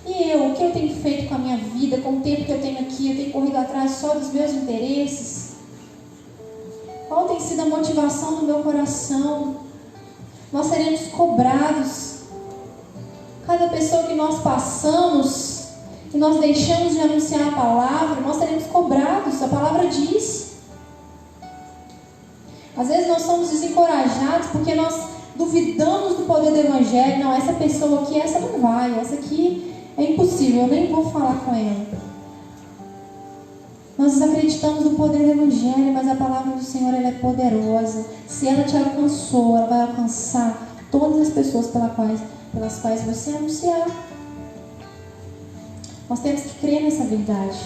E eu, o que eu tenho feito com a minha vida, com o tempo que eu tenho aqui? Eu tenho corrido atrás só dos meus interesses? Qual tem sido a motivação do meu coração? Nós seremos cobrados. Cada pessoa que nós passamos e nós deixamos de anunciar a palavra, nós seremos cobrados. A palavra diz. Às vezes nós somos desencorajados porque nós duvidamos do poder do Evangelho. Não, essa pessoa aqui, essa não vai, essa aqui é impossível, eu nem vou falar com ela. Nós acreditamos no poder do Evangelho, mas a palavra do Senhor ela é poderosa. Se ela te alcançou, ela vai alcançar todas as pessoas pelas quais você anunciar. Nós temos que crer nessa verdade.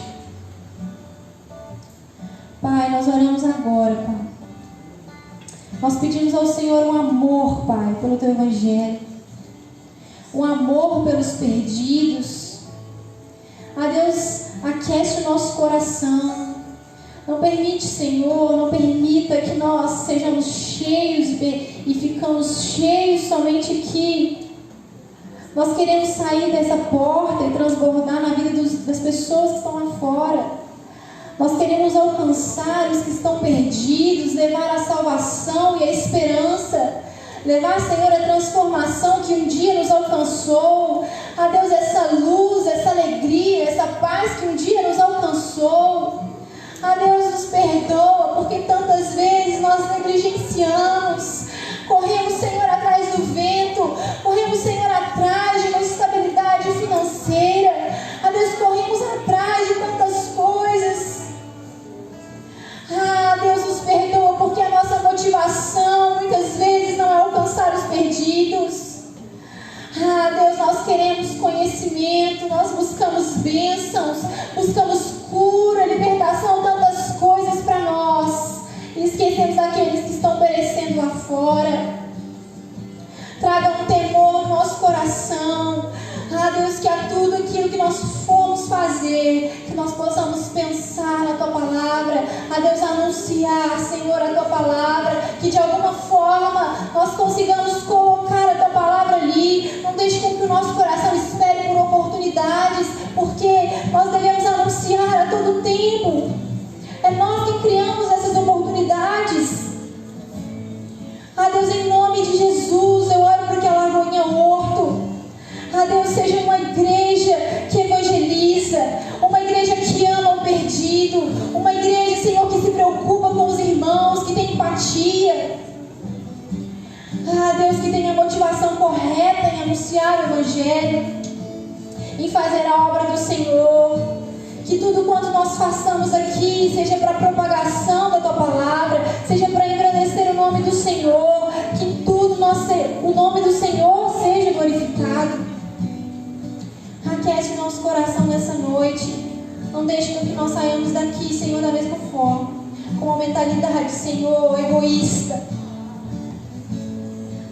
Pai, nós oramos agora, Pai. Nós pedimos ao Senhor um amor, Pai, pelo Teu Evangelho. Um amor pelos perdidos. Ah, Deus, aquece o nosso coração. Não permite, Senhor, não permita que nós sejamos cheios e ficamos cheios somente aqui. Nós queremos sair dessa porta e transbordar na vida das pessoas que estão lá fora. Nós queremos alcançar os que estão perdidos, levar a salvação e a esperança. Levar, Senhor, a transformação que um dia nos alcançou. A Deus, essa luz, essa alegria, essa paz que um dia nos alcançou. A Deus, nos perdoa, porque tantas vezes nós negligenciamos. Corremos, Senhor, atrás do vento. Corremos, Senhor, atrás de uma estabilidade financeira. A Deus, corremos atrás de tantas coisas. Ah, Deus, nos perdoa, porque a nossa motivação muitas vezes não é alcançar os perdidos. Ah, Deus, nós queremos conhecimento, nós buscamos bênçãos, buscamos cura, libertação, tantas coisas para nós. E esquecemos aqueles que estão perecendo lá fora. Traga um temor no nosso coração. Ah, Deus, que a tudo aquilo que nós formos fazer, que nós possamos pensar na Tua Palavra. Ah, Deus, anunciar, Senhor, a Tua Palavra. Que de alguma forma nós consigamos colocar a Tua Palavra ali. Não deixe com que o nosso coração espere por oportunidades, porque nós devemos anunciar a todo tempo. É nós que criamos essas oportunidades. Ah, Deus, em nome de Jesus, eu oro para que a Lagoinha Horto, ah, Deus, seja uma igreja que evangeliza, uma igreja que ama o perdido, uma igreja, Senhor, que se preocupa com os irmãos, que tem empatia. Ah, Deus, que tem a motivação correta em anunciar o Evangelho, em fazer a obra do Senhor. Que tudo quanto nós façamos aqui seja para a propagação da Tua Palavra, seja para engrandecer o nome do Senhor, que em tudo o nome do Senhor seja glorificado. Aquece o nosso coração nessa noite. Não deixe com que nós saiamos daqui, Senhor, da mesma forma, com uma mentalidade, Senhor, egoísta.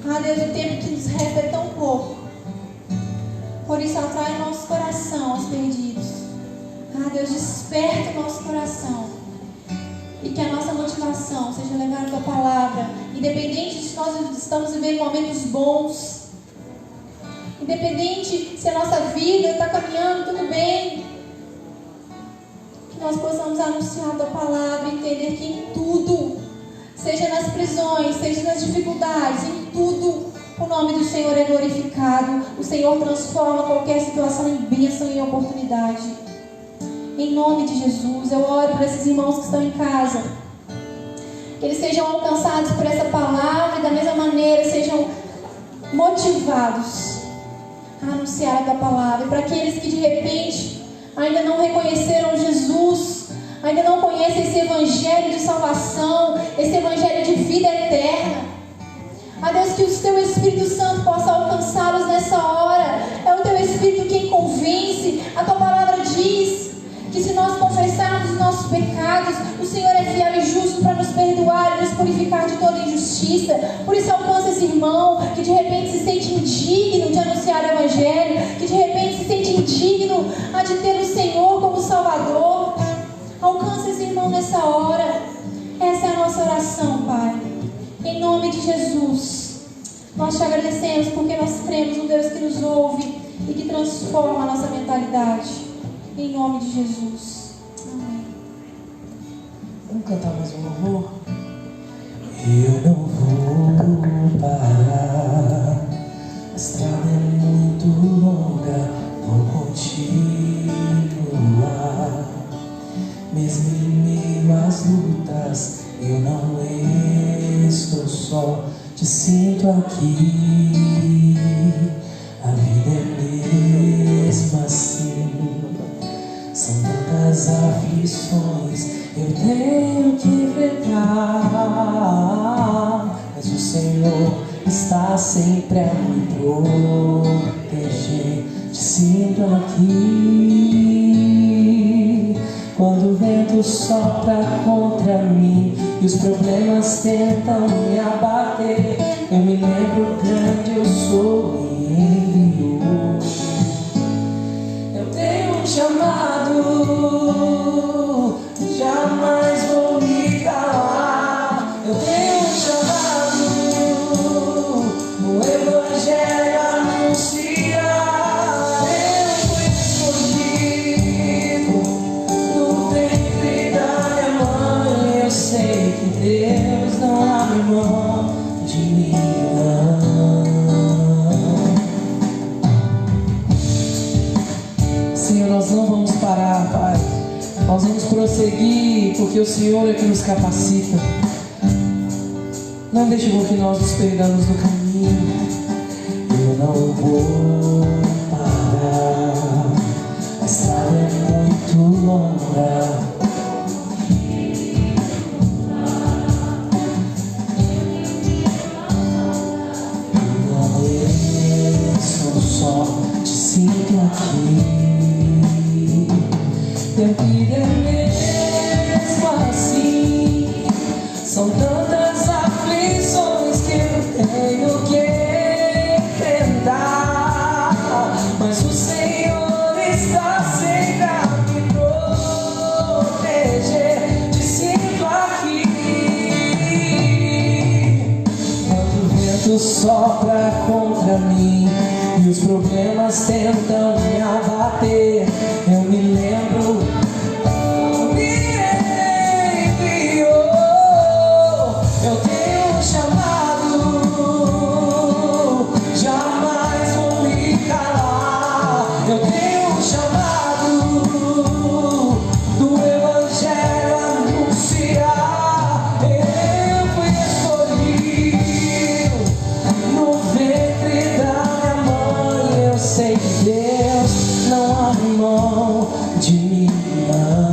Ah, Deus, o tempo que nos resta é tão pouco. Por isso, atrai o nosso coração aos perdidos. Ah, Deus, desperta o nosso coração. E que a nossa motivação seja levar a Tua Palavra. Independente de se nós estamos vivendo momentos bons. Independente se a nossa vida está caminhando tudo bem. Que nós possamos anunciar a Tua Palavra e entender que em tudo, seja nas prisões, seja nas dificuldades, em tudo, o nome do Senhor é glorificado. O Senhor transforma qualquer situação em bênção e em oportunidade. Em nome de Jesus, eu oro por esses irmãos que estão em casa. Que eles sejam alcançados por essa palavra e da mesma maneira sejam motivados a anunciar a Tua Palavra. E para aqueles que de repente ainda não reconheceram Jesus, ainda não conhecem esse Evangelho de salvação, esse Evangelho de vida eterna. A Deus, que o Teu Espírito Santo possa alcançá-los nessa hora. É o Teu Espírito quem convence. A Tua Palavra diz que se nós confessarmos os nossos pecados, o Senhor é fiel e justo para nos perdoar e nos purificar de toda injustiça. Por isso alcança esse irmão que de repente se sente indigno de anunciar o Evangelho, que de repente se sente indigno de ter o Senhor como Salvador. Alcança esse irmão nessa hora. Essa é a nossa oração, Pai. Em nome de Jesus, nós Te agradecemos porque nós cremos no Deus que nos ouve e que transforma a nossa mentalidade. Em nome de Jesus. Amém. Vamos cantar mais um louvor? Eu não vou parar, a estrada é muito longa, vou continuar. Mesmo em meio às lutas, eu não estou só, te sinto aqui. A vida é mesmo assim. São tantas aflições eu tenho que enfrentar, mas o Senhor está sempre a me proteger. Te sinto aqui quando o vento sopra contra mim e os problemas tentam me abater. Eu me lembro grande eu sou e enviou. Eu tenho um chamado, jamais vou me calar. Eu tenho um chamado, o Evangelho anunciar. Eu fui escolhido no ventre da minha mãe. Eu sei que Deus não abre mão de mim, não. Senhor, nós não vamos parar, Pai. Nós vamos prosseguir, porque o Senhor é que nos capacita. Não deixe com que nós nos perdamos no caminho. Eu não vou parar, a estrada é muito longa. Só te sinto aqui. Minha vida é mesmo assim. São tantas aflições que eu tenho que enfrentar, mas o Senhor está sempre a me proteger. Te sinto aqui quando o vento sopra contra mim e os problemas tentam me abater. Eu me lembro, me enviou. Eu tenho um chamado, jamais vou me calar. Eu tenho um chamado do Evangelho anunciar. Eu fui escolhido no ventre da minha mãe. Eu sei que Deus não abre mão de mim, não.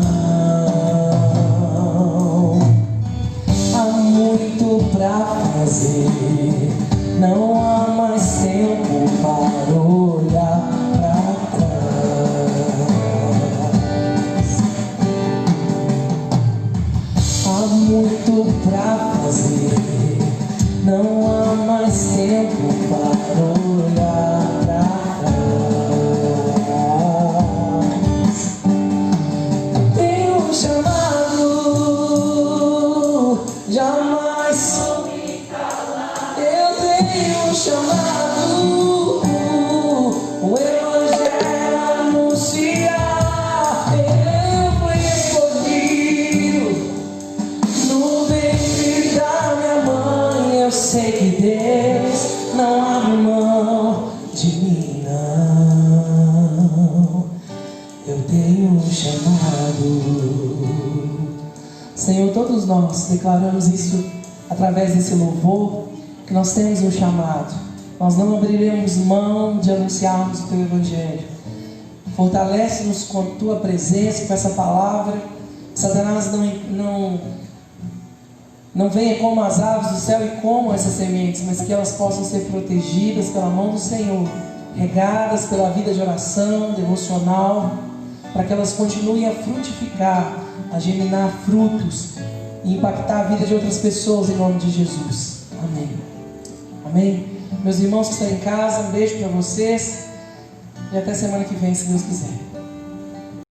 Há muito pra fazer, não há mais tempo para olhar pra trás. Há muito pra fazer, não há mais tempo para olhar pra trás. Eu tenho um chamado, jamais vou me calar. Eu tenho um chamado, o Evangelho anunciar. Eu fui escolhido no ventre da minha mãe. Eu sei que Deus não abre mão de mim, não. Eu tenho um chamado. Senhor, todos nós declaramos isso através desse louvor, que nós temos um chamado. Nós não abriremos mão de anunciarmos o Teu Evangelho. Fortalece-nos com a Tua presença, com essa palavra. Que Satanás não venha como as aves do céu e comam essas sementes, mas que elas possam ser protegidas pela mão do Senhor, regadas pela vida de oração, devocional, para que elas continuem a frutificar, a germinar frutos e impactar a vida de outras pessoas em nome de Jesus. Amém. Amém. Meus irmãos que estão em casa, um beijo para vocês e até semana que vem, se Deus quiser.